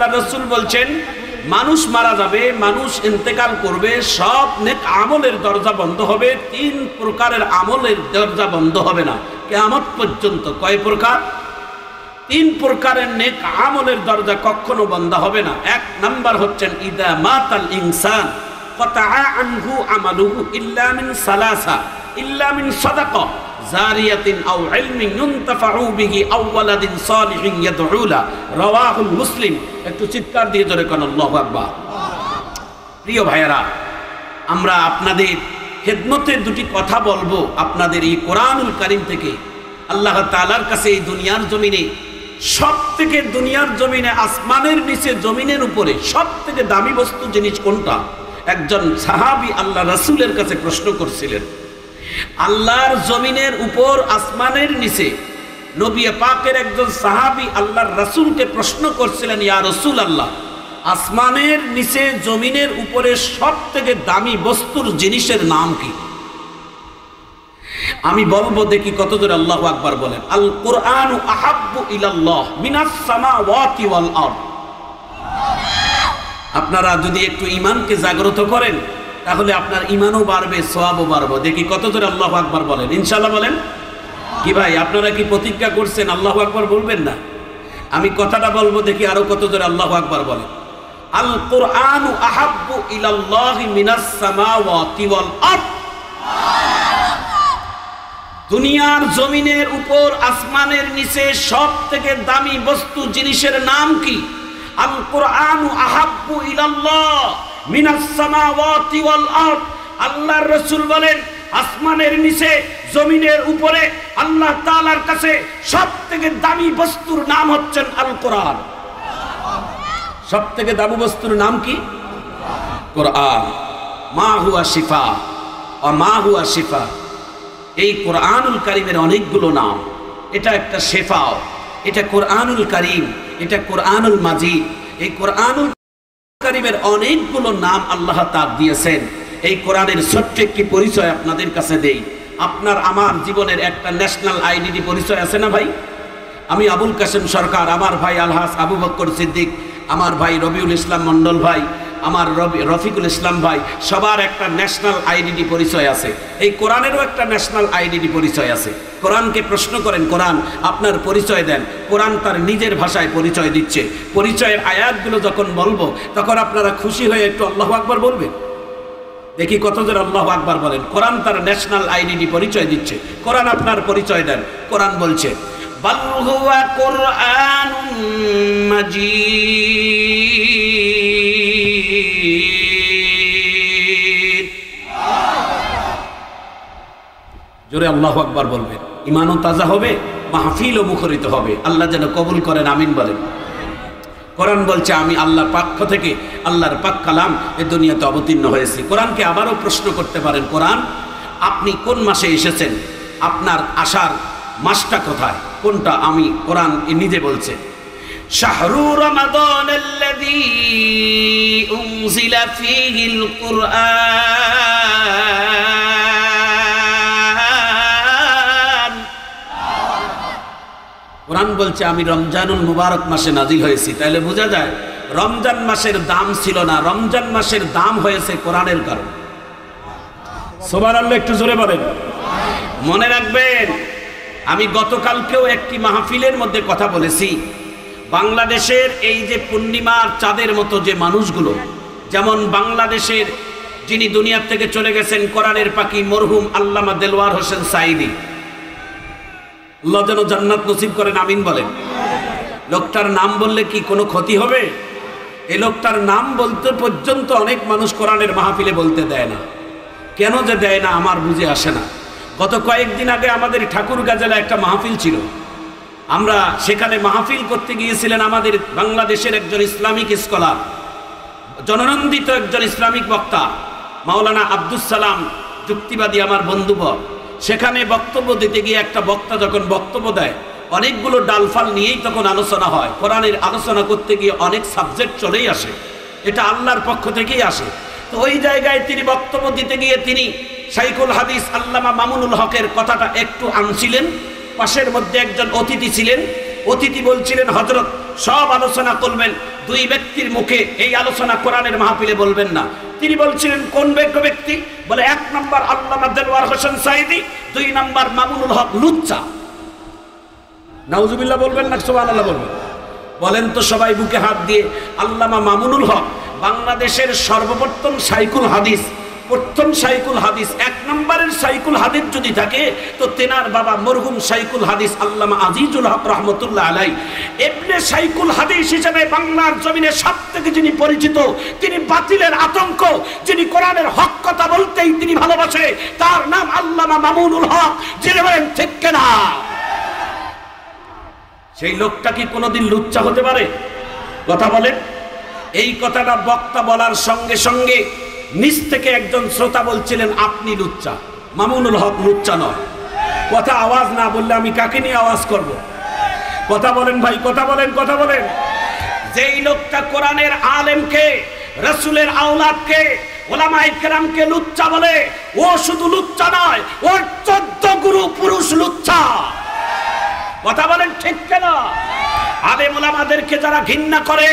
আল্লাহ রাসূল বলছেন মানুষ মারা যাবে, মানুষ ইন্তেকাল করবে, সব নেক আমলের দরজা বন্ধ হবে, 3 প্রকারের আমলের দরজা বন্ধ হবে না কিয়ামত পর্যন্ত। কয় প্রকার? 3 প্রকারের নেক আমলের দরজা কখনো বন্ধ হবে না। 1 নাম্বার হচ্ছেন ইদা মাতাল ইনসান কাতাআ আনহু আমালুহু ইল্লা মিন সালাসা ইল্লা মিন সাদাকা জারিয়াতিন আও ইলমিন ইউনতাফাউ বিহি আও ওয়ালাদিন সালিহিন ইয়াদউ লা, রাওয়াহুল মুসলিম। একটু চিৎকার দিয়ে জোরে কোন আল্লাহু আকবার। প্রিয় ভাইয়েরা, আমরা আপনাদের খেদমতে দুটি কথা বলবো। আপনাদের এই কোরআনুল কারীম থেকে আল্লাহ তাআলার কাছে এই দুনিয়ার জমিনে সবথেকে, দুনিয়ার জমিনে আসমানের নিচে জমিনের উপরে সবথেকে দামি বস্তু জিনিস কোনটা? একজন সাহাবী আল্লাহ রাসূলের কাছে প্রশ্ন করছিলেন। আল্লাহর জমিনের উপর আসমানের নিচে নবী পাকের একজন সাহাবী আল্লাহর রাসূলকে প্রশ্ন করছিলেন, ইয়া রাসূলুল্লাহ, আসমানের নিচে জমিনের উপরে সবথেকে দামি বস্তুর জিনিসের নাম কি? আমি বলবো, দেখি কত জোরে আল্লাহু আকবার বলেন। আল কুরআনু আহাব্বু ইলাল্লাহ মিনাস সামাওয়াতি ওয়াল আরদ। আপনারা যদি একটু ঈমানকে জাগ্রত করেন তাহলে আপনার ঈমানও বাড়বে, সওয়াবও বাড়বে। দেখি কত জোরে আল্লাহু আকবার বলেন, ইনশাআল্লাহ বলেন। কি ভাই, আপনারা কি প্রতিজ্ঞা করছেন আল্লাহু আকবার বলবেন না? আমি কথাটা বলবো, দেখি আরো কত জোরে আল্লাহু আকবার বলেন। আল কুরআনু আহাব্বু ইলাল্লাহি মিনাস সামাওয়াতি ওয়াল আরদ। দুনিয়ার জমিনের উপর আসমানের নিচে সবথেকে দামি বস্তু জিনিসের নাম কি? আল কুরআনু আহাব্বু ইলাল্লাহ মিনাস সামাওয়াতি ওয়াল আরদ। আল্লাহর রাসূল বলেন, আসমানের নিচে জমিনের উপরে আল্লাহ তাআলার কাছে সবথেকে দামি বস্তুর নাম হচ্ছেন আল কোরআন। সবথেকে দামি বস্তুর নাম কি? কোরআন। মা হুয়া শিফা ওয়া মা হুয়া শিফা। এই কোরআনুল কারীমের অনেকগুলো নাম। এটা একটা শেফাও, এটা কোরআনুল কারীম, এটা কোরআনুল মাজিদ। এই কোরআনুল কারীমের অনেকগুলো নাম আল্লাহ তাআলা দিয়েছেন। এই কোরআনের ছোট্ট একটি পরিচয় আপনাদের কাছে দেই। আপনার আমার জীবনের একটা ন্যাশনাল আইডেন্টি পরিচয় আছে না ভাই? আমি আবুল কাসেম সরকার, আমার ভাই আলহাজ আবু বকর সিদ্দিক, আমার ভাই রবিউল ইসলাম মন্ডল ভাই, আমার রফিকুল ইসলাম ভাই, সবার একটা ন্যাশনাল আইডেন্টি পরিচয় আছে। এই কোরআনেরও একটা ন্যাশনাল আইডেন্টি পরিচয় আছে। কোরআনকে প্রশ্ন করেন, কোরআন আপনার পরিচয় দেন। কোরআন তার নিজের ভাষায় পরিচয় দিচ্ছে। পরিচয়ের আয়াতগুলো যখন বলবো তখন আপনারা খুশি হয়ে একটু আল্লাহু আকবার বলবেন। দেখি কত জোরে আল্লাহু আকবার বলেন। কোরআন তার ন্যাশনাল আইডেন্টি পরিচয় দিচ্ছে। কোরআন আপনার পরিচয় দেন। কোরআন বলছে, বাল হুয়া কুরআনুম মাজিদ। জোরে আল্লাহু আকবার বলবেন। ঈমানও তাজা হবে, মাহফিলও মুখরিত হবে। আল্লাহ যেন কবুল করেন, আমিন বলেন। কোরআন বলছে, আমি আল্লাহর পক্ষ থেকে, আল্লাহর পাক কালাম এই দুনিয়াতে অবতীর্ণ হয়েছি। কোরআনকে আবারও প্রশ্ন করতে পারেন, কোরআন আপনি কোন মাসে এসেছেন? আপনার আসার মাসটা কোথায়, কোনটা? আমি কোরআন নিজে বলছে, শাহরু রমাদানাল্লাযী উনজিলা ফীহিল কুরআন। কোরআন বলছে আমি রমজানুল মুবারক মাসে নাজিল হয়েছি। তাহলে বোঝা যায় রমজান মাসের দাম ছিল না, রমজান মাসের দাম হয়েছে কোরআনের কারণে। সুবহানাল্লাহ, একটু জোরে বলেন। মনে রাখবেন, আমি গতকালকেও একটি মাহফিলের মধ্যে কথা বলেছি, বাংলাদেশের এই যে পূর্ণিমার চাঁদের মতো যে মানুষগুলো, যেমন বাংলাদেশের যিনি দুনিয়া থেকে চলে গেছেন কোরআনের পাখি মরহুম আল্লামা দেলওয়ার হোসেন সাঈদী, আল্লাহ যেন জান্নাত নসিব করেন, আমিন বলেন। লোকটার নাম বললে কি কোনো ক্ষতি হবে? এই লোকটার নাম বলতে পর্যন্ত অনেক মানুষ কোরআনের মাহফিলে বলতে দেয় না। কেন যে দেয় না আমার বুঝে আসে না। গত কয়েকদিন আগে আমাদের ঠাকুরগাঁ জেলায় একটা মাহফিল ছিল। আমরা সেখানে মাহফিল করতে গিয়েছিলেন আমাদের বাংলাদেশের একজন ইসলামিক স্কলার, জননন্দিত একজন ইসলামিক বক্তা মাওলানা আব্দুস সালাম যুক্তিবাদী, আমার বন্ধুবর। সেখানে বক্তব্য দিতে গিয়ে একটা বক্তা যখন বক্তব্য দেয়, অনেকগুলো ডালফাল নিয়েই তখন আলোচনা হয়। কোরআনের আলোচনা করতে গিয়ে অনেক সাবজেক্ট চলেই আসে, এটা আল্লাহর পক্ষ থেকেই আসে। তো ওই জায়গায় তিনি বক্তব্য দিতে গিয়ে তিনি শাইখুল হাদিস আল্লামা মামুনুল হকের কথাটা একটু আনছিলেন। পাশের মধ্যে একজন অতিথি ছিলেন, অতিথি বলছিলেন, হযরত সব আলোচনা করবেন, দুই ব্যক্তির মুখে এই আলোচনা কোরআনের মাহফিলে বলবেন না। তিনি বলছিলেন কোন ব্যক্তি? বলে 1 নম্বর আল্লামা দেলওয়ার হোসেন সাঈদী, 2 নম্বর মামুনুল হক লুচ্চা। নাউজুবিল্লাহ বলবেন না সুবহানাল্লাহ বলবেন? বলেন তো সবাই বুকে হাত দিয়ে। আল্লামা মামুনুল হক বাংলাদেশের সর্বপ্রথম শাইখুল হাদিস, প্রথম শাইখুল হাদিস, 1 নম্বরের শাইখুল হাদিস যদি থাকে তো তেনার বাবা মরহুম শাইখুল হাদিস আল্লামা আজিজুল হক রহমতুল্লাহ আলাই ইবনে শাইখুল হাদিস হিসেবে বাংলার জমিনে সবথেকে যিনি পরিচিত, তিনি বাতিলের আতঙ্ক, যিনি কোরআনের হক কথা বলতেই তিনি ভালোবাসে, তার নাম আল্লামা মামুনুল হক। যিনি বলেন ঠিক কিনা? সেই লোকটা কি কোনোদিন লুচ্চা হতে পারে? কথা বলেন। এই কথাটা বক্তা বলার সঙ্গে সঙ্গে নিচ থেকে একজন শ্রোতা বলছিলেন আপনি লুচ্চা। মামুনুল হক লুচ্চা নয়। কথা আওয়াজ না বললে আমি কাকে নিয়ে আওয়াজ করব? কথা বলেন ভাই, কথা বলেন, কথা বলেন। যেই লোকটা কোরআনের আলেমকে, রাসূলের আওলাদকে, উলামায়ে কেরামকে লুচ্চা বলে, ও শুধু লুচ্চা নয়, ওর 14 গুরু পুরুষ লুচ্চা। কথা বলেন ঠিক কিনা? আলেম ওলামাদেরকে যারা ঘৃণা করে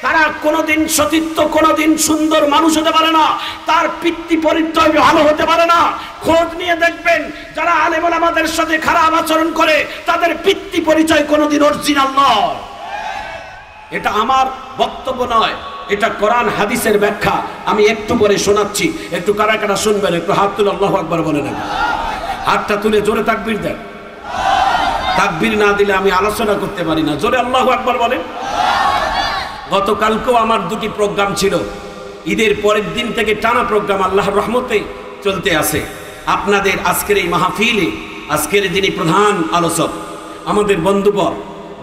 তারা কোনোদিন সতীত্ব, কোনোদিন সুন্দর মানুষ হতে পারে না, তার পিতৃ পরিচয় ভালো হতে পারে না। খোঁজ নিয়ে দেখবেন যারা আলেম ওলামাদের সাথে খারাপ আচরণ করে তাদের পিতৃ পরিচয় কোনোদিন অরিজিনাল নয়। এটা আমার বক্তব্য নয়, এটা কোরআন হাদিসের ব্যাখ্যা। আমি একটু পরে শোনাচ্ছি, একটু কারা কারা শুনবেন, একটু হাত তুলে আল্লাহু আকবার বলে নেন। হাতটা তুলে জোরে তাকবীর দেন। তাকবীর না দিলে আমি আলোচনা করতে পারি না। জোরে আল্লাহু আকবার বলেন। গতকালকেও আমার 2টি প্রোগ্রাম ছিল, ঈদের পরের দিন থেকে টানা প্রোগ্রাম আল্লাহর রহমতে চলতে আছে। আপনাদের আজকের এই মাহফিলে আজকের যিনি প্রধান আলোচক, আমাদের বন্ধুবর,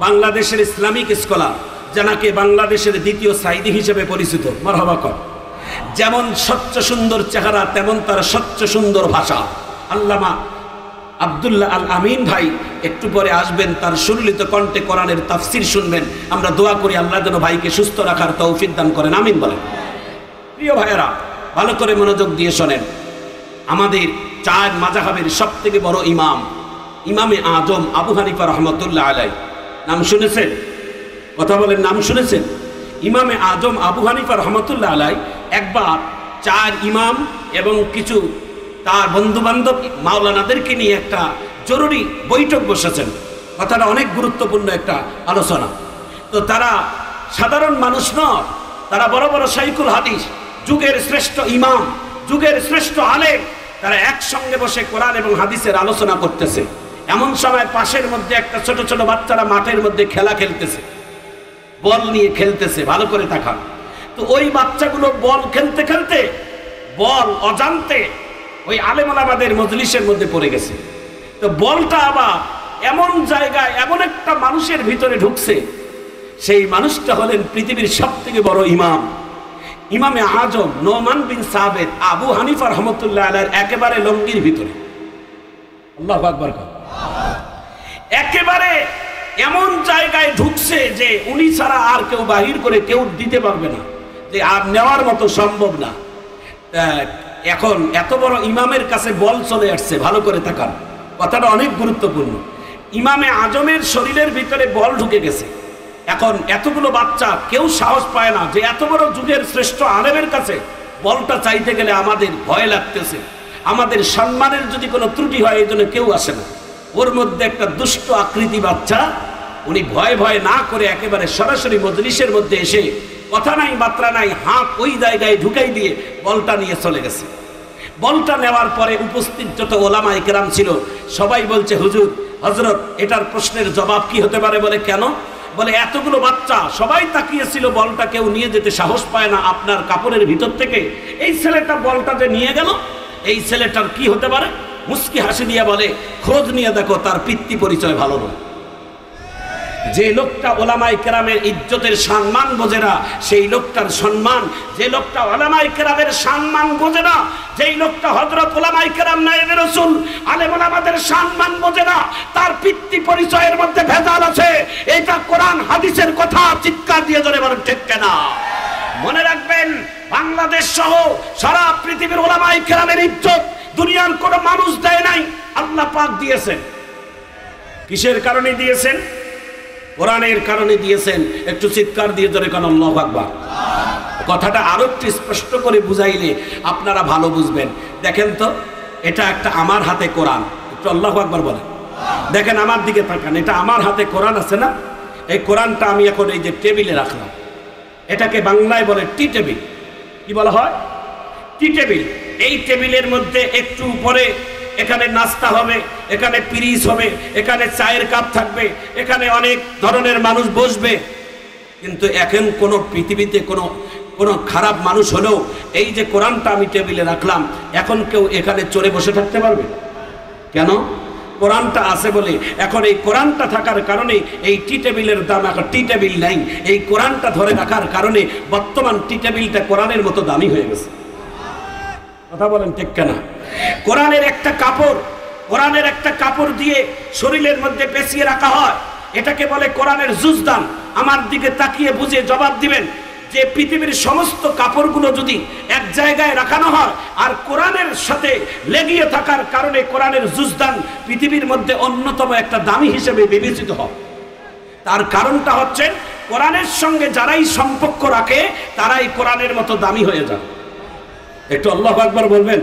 বাংলাদেশের ইসলামিক স্কলার, যাকে বাংলাদেশের দ্বিতীয় সাঈদী হিসেবে পরিচিত, মারহাবা কর। যেমন স্বচ্ছ সুন্দর চেহারা, তেমন তার স্বচ্ছ সুন্দর ভাষা। আল্লামা আব্দুল্লাহ আল আমিন ভাই একটু পরে আসবেন, তার সুললিত কণ্ঠে কোরআনের তাফসীর শুনবেন। আমরা দোয়া করি আল্লাহ যেন ভাইকে সুস্থ রাখার তৌফিক দান করেন, আমিন বলেন। প্রিয় ভাইয়েরা, ভালো করে মনোযোগ দিয়ে শোনেন। আমাদের 4 মাযহাবের সবথেকে বড় ইমাম, ইমামে আজম আবু হানিফা রহমতুল্লাহ আলাই, নাম শুনেছেন? কথা বলেন, নাম শুনেছেন? ইমামে আজম আবু হানিফা রহমতুল্লাহ আলাই একবার 4 ইমাম এবং কিছু তার বন্ধু বান্ধব মাওলানাদেরকে নিয়ে একটা জরুরি বৈঠক বসেছেন। কথাটা অনেক গুরুত্বপূর্ণ একটা আলোচনা। তো তারা সাধারণ মানুষ নয়, তারা বড় বড় শাইখুল হাদিস, যুগের শ্রেষ্ঠ ইমাম, যুগের শ্রেষ্ঠ আলেম। তারা একসঙ্গে বসে কোরআন এবং হাদিসের আলোচনা করতেছে। এমন সময় পাশের মধ্যে একটা ছোট ছোট বাচ্চারা মাঠের মধ্যে খেলা খেলতেছে, বল নিয়ে খেলতেছে। ভালো করে তাকান। তো ওই বাচ্চাগুলো বল খেলতে খেলতে বল অজান্তে ওই আলেম ওলামাদের মজলিসের মধ্যে পড়ে গেছে। তো বলটা আবার এমন জায়গায়, এমন একটা মানুষের ভিতরে ঢুকছে, সেই মানুষটা হলেন পৃথিবীর সবথেকে বড় ইমাম, ইমামে আজম নোমান বিন সাবেত আবু হানিফা রহমতুল্লাহ আলাইহির একেবারে লঙ্গির ভিতরে। আল্লাহু আকবার। একেবারে এমন জায়গায় ঢুকছে যে উনি ছাড়া আর কেউ বাহির করে কেউ দিতে পারবে না, যে আর নেওয়ার মতো সম্ভব না। এখন এত বড় ইমামের কাছে বল চলে আসছে। ভালো করে তাকান, কথাটা অনেক গুরুত্বপূর্ণ। ইমামে আজমের শরীরের ভিতরে বল ঢুকে গেছে। এখন এতগুলো বাচ্চা কেউ সাহস পায় না যে এত বড় যুগের শ্রেষ্ঠ আলেমের কাছে বলটা চাইতে গেলে আমাদের ভয় লাগতেছে, আমাদের সম্মানের যদি কোনো ত্রুটি হয় এই জন্য কেউ আসে না। ওর মধ্যে একটা দুষ্ট আকৃতি বাচ্চা, উনি ভয় ভয় না করে একেবারে সরাসরি মজলিসের মধ্যে এসে কথা নাই বার্তা নাই হাত ওই জায়গায় ঢুকাই দিয়ে বলটা নিয়ে চলে গেছে। বলটা নেওয়ার পরে উপস্থিত যত ওলামায়ে কেরাম ছিল সবাই বলছে, হুজুর, হযরত, এটার প্রশ্নের জবাব কি হতে পারে? বলে কেন? বলে এতগুলো বাচ্চা সবাই তাকিয়েছিল, বলটা কেউ নিয়ে যেতে সাহস পায় না আপনার কাপড়ের ভিতর থেকে। এই ছেলেটা বলটা যে নিয়ে গেল, এই ছেলেটার কি হতে পারে? মুস্কি হাসি দিয়ে বলে, খোঁজ নিয়ে দেখো, তার পিতৃ পরিচয় ভালো নয়। যে লোকটা ওলামায়ে কেরামের ইজ্জতের সম্মান বোঝে না, সেই লোকটার সম্মান, যে লোকটা ওলামায়ে কেরামের সম্মান বোঝে না, যেই লোকটা হযরত ওলামায়ে কেরাম নায়েবে রাসূল আলেম ওলামাদের সম্মান বোঝে না, তার পিতৃ পরিচয়ের মধ্যে ভেজাল আছে। এটা কোরআন হাদিসের কথা, চিৎকার দিয়ে জোরে বলেন ঠিক কিনা? মনে রাখবেন, বাংলাদেশ সহ সারা পৃথিবীর ওলামায়ে কেরামের ইজ্জত দুনিয়ার কোনো মানুষ দেয় নাই, আল্লাহ পাক দিয়েছেন। কিসের কারণে দিয়েছেন? কোরআনের কারণে দিয়েছেন। একটু চিৎকার দিয়ে জোরে কান আল্লাহু আকবার। কথাটা আরো একটু স্পষ্ট করে বুঝাইলে আপনারা ভালো বুঝবেন। দেখেন তো, এটা একটা আমার হাতে কোরআন, একটু আল্লাহু আকবার বলেন। দেখেন আমার দিকে তাকান, এটা আমার হাতে কোরআন আছে না? এই কোরআনটা আমি এখন এই যে টেবিলে রাখলাম, এটাকে বাংলায় বলে টি টেবিল। কি বলা হয়? টি টেবিল। এই টেবিলের মধ্যে একটু উপরে এখানে নাস্তা হবে, এখানে পিরিচ হবে, এখানে চায়ের কাপ থাকবে, এখানে অনেক ধরনের মানুষ বসবে। কিন্তু এখন কোনো পৃথিবীতে কোনো খারাপ মানুষ হলেও এই যে কোরআনটা আমি টেবিলে রাখলাম, এখন কেউ এখানে চড়ে বসে থাকতে পারবে? কেন? কোরআনটা আছে বলে। এখন এই কোরআনটা থাকার কারণে এই টি টেবিলের দাম এখন টি টেবিল নাই। এই কোরআনটা ধরে রাখার কারণে বর্তমান টি টেবিলটা কোরআনের মতো দামি হয়ে গেছে। কথা বলেন ঠিক কেনা? কোরআনের একটা কাপড় দিয়ে শরীরের মধ্যে পেঁচিয়ে রাখা হয়, এটাকে বলে কোরআনের জুজদান। আমার দিকে তাকিয়ে বুঝে জবাব দিবেন যে পৃথিবীর সমস্ত কাপড়গুলো যদি এক জায়গায় রাখানো হয় আর কোরআনের সাথে লেগিয়ে থাকার কারণে কোরআনের জুজদান পৃথিবীর মধ্যে অন্যতম একটা দামি হিসেবে বিবেচিত হয়। তার কারণটা হচ্ছে কোরআনের সঙ্গে যারাই সম্পর্ক রাখে তারাই কোরআনের মতো দামি হয়ে যায়। একটু আল্লাহু আকবার বলবেন।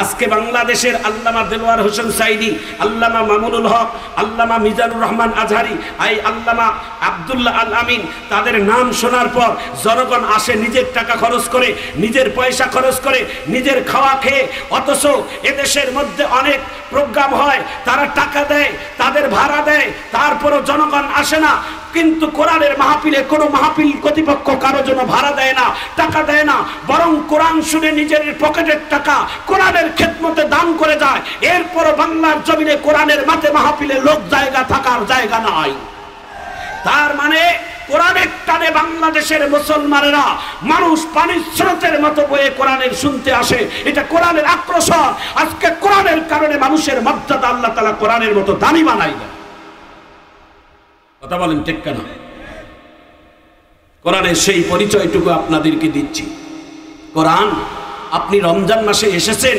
আজকে বাংলাদেশের আল্লামা দেলোয়ার হোসেন সাইদি, আল্লামা মামুনুল হক, আল্লামা মিজানুর রহমান আজহারি, আল্লামা আব্দুল্লাহ আল আমিন, তাদের নাম শোনার পর জনগণ আসে নিজের টাকা খরচ করে, নিজের পয়সা খরচ করে, নিজের খাওয়া খেয়ে। অথচ এদেশের মধ্যে অনেক প্রোগ্রাম হয়, তারা টাকা দেয়, তাদের ভাড়া দেয়, তারপরও জনগণ আসে না। কিন্তু কোরআনের মাহফিলে কোনো মাহফিল কর্তৃপক্ষ কারো জন্য ভাড়া দেয় না, টাকা দেয় না, বরং কোরআন শুনে নিজের পকেটের টাকা কোরআনের খেদমতে দান করে যায়। এরপরও বাংলার জমিনে কোরআনের মাহফিলে লোক থাকার জায়গা নাই। তার মানে কোরআনের টানে বাংলাদেশের মুসলমানেরা মানুষ পানির স্রোতের মতো বয়ে কোরআনের শুনতে আসে। এটা কোরআনের আকর্ষণ। আজকে কোরআনের কারণে মানুষের মর্যাদা আল্লাহ তাআলা কোরআনের মতো দামি বানাই দেয়। কথা বলেন ঠিক কেন? কোরআনের সেই পরিচয়টুকু আপনাদেরকে দিচ্ছি। কোরআন, আপনি রমজান মাসে এসেছেন?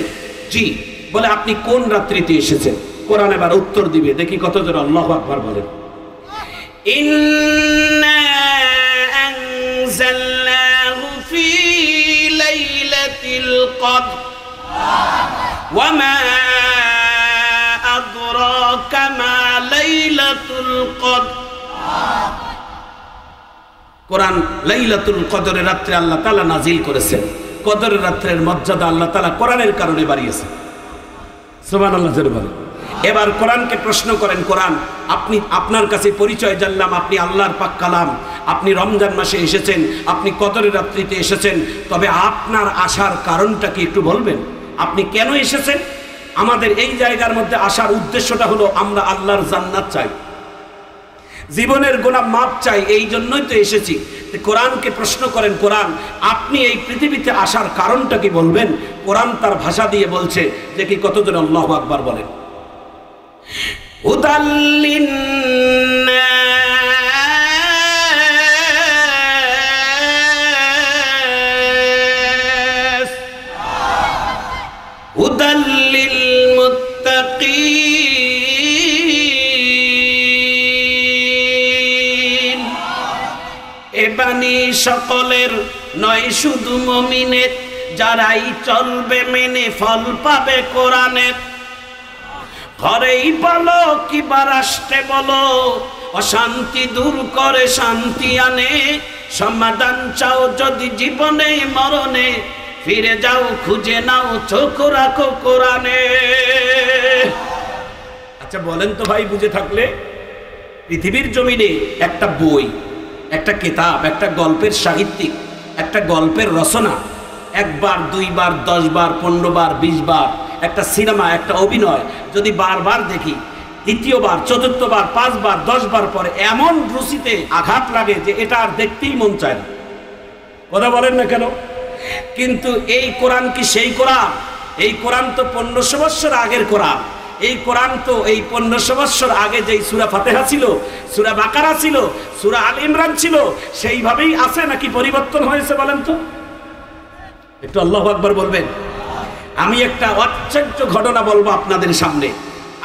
জি। বলে আপনি কোন রাত্রিতে এসেছেন? কোরআন এবার উত্তর দিবে। দেখি কত জোরে আল্লাহু আকবার বলেন। ইন্না আনজালনাহু ফি লাইলাতিল কদর ওয়া মা আদরাকা মা লাইলাতুল কদর। কোরআন লাইলাতুল কদরের রাত্রে আল্লাহ তাআলা নাজিল করেছেন। কদরের রাত্রের মর্যাদা আল্লাহ তাআলা কোরআনের কারণে বাড়িয়েছেন। সুবহানাল্লাহ জোরে বলেন। এবার কোরআনকে প্রশ্ন করেন, কোরআন আপনার কাছে পরিচয় জানলাম, আপনি আল্লাহর পাক কালাম, আপনি রমজান মাসে এসেছেন, আপনি কদরের রাত্রিতে এসেছেন, তবে আপনার আসার কারণটা কি একটু বলবেন? আপনি কেন এসেছেন? আমাদের এই জায়গার মধ্যে আসার উদ্দেশ্যটা হলো আমরা আল্লাহর জান্নাত চাই, জীবনের গুনাহ মাপ চাই, এই জন্যই তো এসেছি। কোরআনকে প্রশ্ন করেন, কোরআন আপনি এই পৃথিবীতে আসার কারণটা কি বলবেন? কোরআন তার ভাষা দিয়ে বলছে। দেখি কতজন আল্লাহু আকবার বলেন। হুদাল্লিল মুত্তাকিন, এ বাণী সকলের নয় শুধু মুমিনের, যারাই চলবে মেনে ফল পাবে কোরআনের। ঘরেই বলো কিবা রাষ্ট্রে বলো, অশান্তি দূর করে শান্তি আনে। সমাধান চাও যদি জীবনে মরণে, ফিরে যাও খুঁজে নাও চোখ রাখো কোরআনে। আচ্ছা বলেন তো ভাই, বুঝে থাকলে পৃথিবীর জমিনে একটা বই, একটা কিতাব, একটা গল্পের সাহিত্যিক, একটা গল্পের রচনা একবার, দুইবার, 10 বার, 15 বার, 20 বার, একটা সিনেমা, একটা অভিনয় যদি বারবার দেখি, দ্বিতীয়বার, চতুর্থবার, 5 বার, 10 বার পরে এমন রুচিতে আঘাত লাগে যে এটা আর দেখতেই মন চায় না। কথা বলেন না কেন? কিন্তু এই কোরআন কি সেই কোরআন? এই কোরআন তো 1500 বছর আগের কোরআন। এই কোরআন তো এই 1500 বছর আগে যেই সূরা ফাতিহা ছিল, সূরা বাকারা ছিল, সূরা আল ইমরান ছিল, সেইভাবেই আছে নাকি পরিবর্তন হয়েছে বলেন তো? একটু আল্লাহু আকবার বলবেন। আমি একটা আশ্চর্য ঘটনা বলবো আপনাদের সামনে।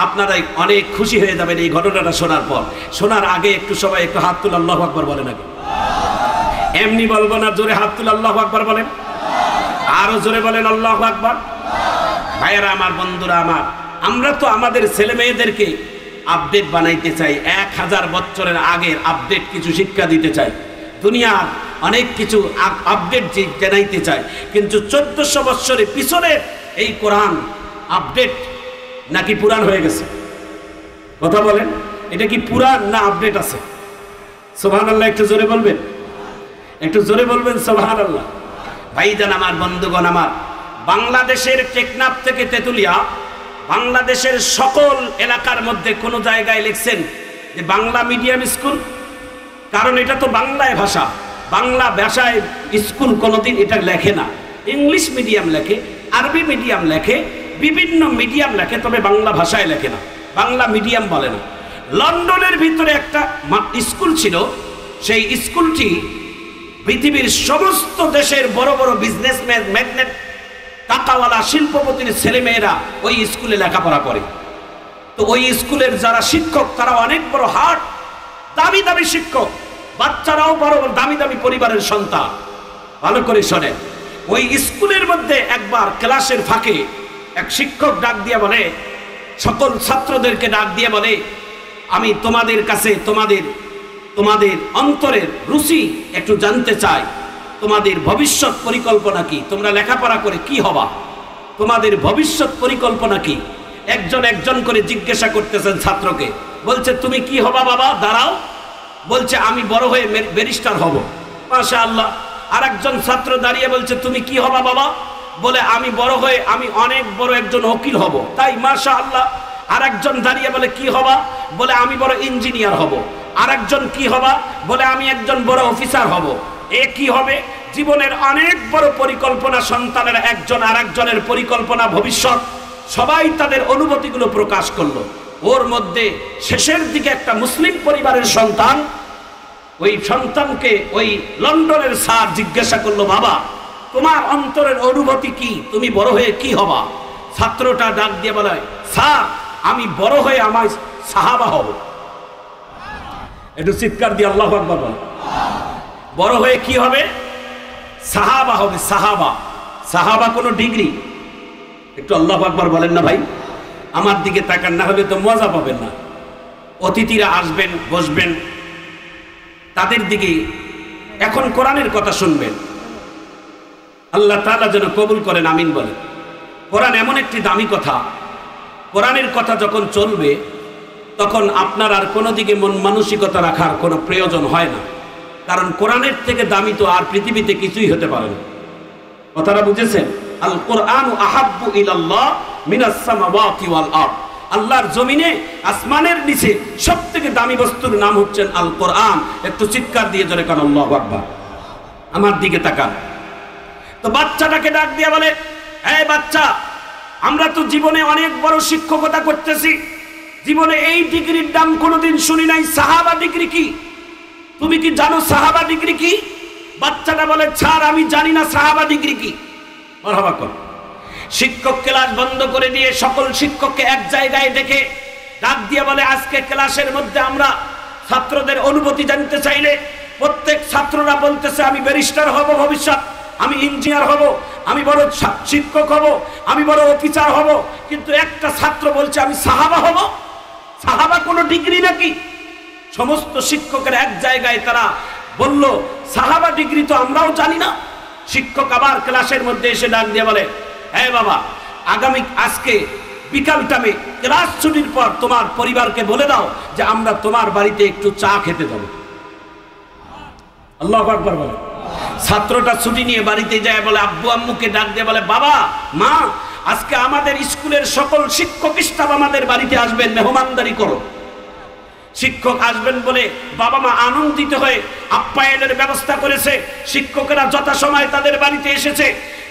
আপনারাই অনেক খুশি হয়ে যাবেন এই ঘটনাটা শোনার পর। শোনার আগে একটু সবাই একটু হাত তুলে আল্লাহু আকবার বলেন আগে। এমনি বলবো না, জোরে হাত তুলে আল্লাহু আকবার বলেন, আরো জোরে বলেন আল্লাহু আকবার। ভাইয়েরা আমার, বন্ধুরা আমার, আমরা তো আমাদের ছেলে মেয়েদেরকে আপডেট বানাইতে চাই, 1000 বছরের আগের আপডেট কিছু শিক্ষা দিতে চাই, দুনিয়ার অনেক কিছু আপডেট জানাইতে চাই, কিন্তু 1400 বছরের পিছনে এই কোরআন আপডেট নাকি পুরান হয়ে গেছে? কথা বলেন, এটা কি পুরান না আপডেট আছে? সুবহানাল্লাহ, একটু জোরে বলবেন, একটু জোরে বলবেন সুবহানাল্লাহ। ভাইজান আমার, বন্ধুগণ আমার, বাংলাদেশের টেকনাফ থেকে তেতুলিয়া, বাংলাদেশের সকল এলাকার মধ্যে কোনো জায়গায় লিখছেন যে বাংলা মিডিয়াম স্কুল? কারণ এটা তো বাংলায় ভাষা, বাংলা ভাষায় স্কুল কোনোদিন এটা লেখে না। ইংলিশ মিডিয়াম লেখে, আরবি মিডিয়াম লেখে, বিভিন্ন মিডিয়াম লেখে, তবে বাংলা ভাষায় লেখে না, বাংলা মিডিয়াম বলে না। লন্ডনের ভিতরে একটা স্কুল ছিল, সেই স্কুলটি পৃথিবীর সমস্ত দেশের বড় বড় বিজনেসম্যান, ম্যাগনেট, টাকাওয়ালা, শিল্পপতির ছেলেমেয়েরা ওই স্কুলে লেখাপড়া করে। তো ওই স্কুলের যারা শিক্ষক তারা অনেক বড় হার্ট, দামি দামি শিক্ষক, বাচ্চারাও বড় দামি দামি পরিবারের সন্তান। ভালো করে শোনেন, ওই স্কুলের মধ্যে একবার ক্লাসের ফাঁকে এক শিক্ষক ডাক দিয়ে বলে, সকল ছাত্রদেরকে ডাক দিয়ে বলে, আমি তোমাদের কাছে তোমাদের অন্তরের রুচি একটু জানতে চাই, তোমাদের ভবিষ্যৎ পরিকল্পনা কি, তোমরা লেখাপড়া করে কি হবা, তোমাদের ভবিষ্যৎ পরিকল্পনা কি? একজন একজন করে জিজ্ঞাসা করতেছেন ছাত্রকে, বলছে তুমি কি হবা বাবা, দাঁড়াও, বলছে আমি বড় হয়ে ব্যারিস্টার হব। মাশাআল্লাহ। আর একজন ছাত্র দাঁড়িয়ে বলছে তুমি কি হবা বাবা, বলে আমি বড় হয়ে আমি অনেক বড় একজন উকিল হব। তাই মাশাআল্লাহ। আর একজন দাঁড়িয়ে বলে কি হবা, বলে আমি বড় ইঞ্জিনিয়ার হব। আর একজন কি হবা, বলে আমি একজন বড় অফিসার হব। এ কি হবে? জীবনের অনেক বড় পরিকল্পনা, সন্তানের একজন আর একজনের পরিকল্পনা, ভবিষ্যৎ, সবাই তাদের অনুভূতিগুলো প্রকাশ করলো। ওর মধ্যে শেষের দিকে একটা মুসলিম পরিবারের সন্তান, ওই সন্তানকে ওই লন্ডনের স্যার জিজ্ঞাসা করলো, বাবা তোমার অন্তরের অনুভূতি কি, তুমি বড় হয়ে কি হবা? ছাত্রটা ডাক দিয়ে বলে, স্যার আমি বড় হয়ে আমার সাহাবা হব। একটু চিৎকার দিয়ে আল্লাহু আকবার বল। বড় হয়ে কি হবে? সাহাবা হবে। সাহাবা, সাহাবা কোনো ডিগ্রি? একটু আল্লাহু আকবার বলেন না ভাই। আমার দিকে তাকান, না হলে তো মজা পাবেন না। অতিথিরা আসবেন, বসবেন, তাদের দিকে এখন কোরআনের কথা শুনবেন। আল্লাহ তাআলা যেন কবুল করেন, আমিন বলেন। কোরআন এমন একটি দামি কথা, কোরআনের কথা যখন চলবে তখন আপনার আর কোনো দিকে মন মানসিকতা রাখার কোনো প্রয়োজন হয় না, কারণ কোরআনের থেকে দামি তো আর পৃথিবীতে কিছুই হতে পারে না। কথাটা বুঝেছেন? আল কোরআনু আহাব্বু ইলাল্লাহ মিনাস সামাওয়াতি ওয়াল আরদ। আল্লাহর জমিনে, আসমানের নিচে সবথেকে দামি বস্তুর নাম হচ্ছেন আল কোরআন। একটু চিৎকার দিয়ে জোরে কান আল্লাহু আকবার। আমার দিকে তাকান। তো বাচ্চাটাকে ডাক দিয়ে বলে, এই বাচ্চা, আমরা তো জীবনে অনেক বড় শিক্ষকতা করতেছি, জীবনে এই ডিগ্রির দাম কোনোদিন শুনি নাই। সাহাবা ডিগ্রি কি? তুমি কি জানো সাহাবা ডিগ্রি কি? বাচ্চাটা বলে, স্যার আমি জানি না সাহাবা ডিগ্রি কি। মারহাবা কর। শিক্ষক ক্লাস বন্ধ করে দিয়ে সকল শিক্ষককে এক জায়গায় ডেকে ডাক দিয়ে বলে, আজকে ক্লাসের মধ্যে আমরা ছাত্রদের অনুভূতি জানতে চাইলে প্রত্যেক ছাত্ররা বলতেছে আমি ব্যারিস্টার হব ভবিষ্যৎ, আমি ইঞ্জিনিয়ার হব, আমি বড় শিক্ষক হব, আমি বড় অফিসার হব, কিন্তু একটা ছাত্র বলছে আমি সাহাবা হব। সাহাবা কোনো ডিগ্রি নাকি? সমস্ত শিক্ষকের এক জায়গায় তারা বলল, সাহাবা ডিগ্রি তো আমরাও জানি না। শিক্ষক আবার ক্লাসের মধ্যে এসে ডাক দিয়ে বলে, হ্যাঁ বাবা, আগামী আজকে বিকাল টাইমে ক্লাস ছুটির পর তোমার পরিবারকে বলে দাও যে আমরা তোমার বাড়িতে একটু চা খেতে যাব। আল্লাহু আকবার বলে। ছাত্রটা ছুটি নিয়ে বাড়িতে যায়, বলে আব্বু আম্মুকে ডাক দিয়ে বলে, বাবা মা, আজকে আমাদের স্কুলের সকল শিক্ষক স্টাফ আমাদের বাড়িতে আসবেন, মেহমানদারি করো। শিক্ষক আসবেন বলে বাবা মা আনন্দিত হয়ে আপ্যায়নের ব্যবস্থা করেছে। শিক্ষকেরা যথাসময়ে তাদের বাড়িতে এসেছে,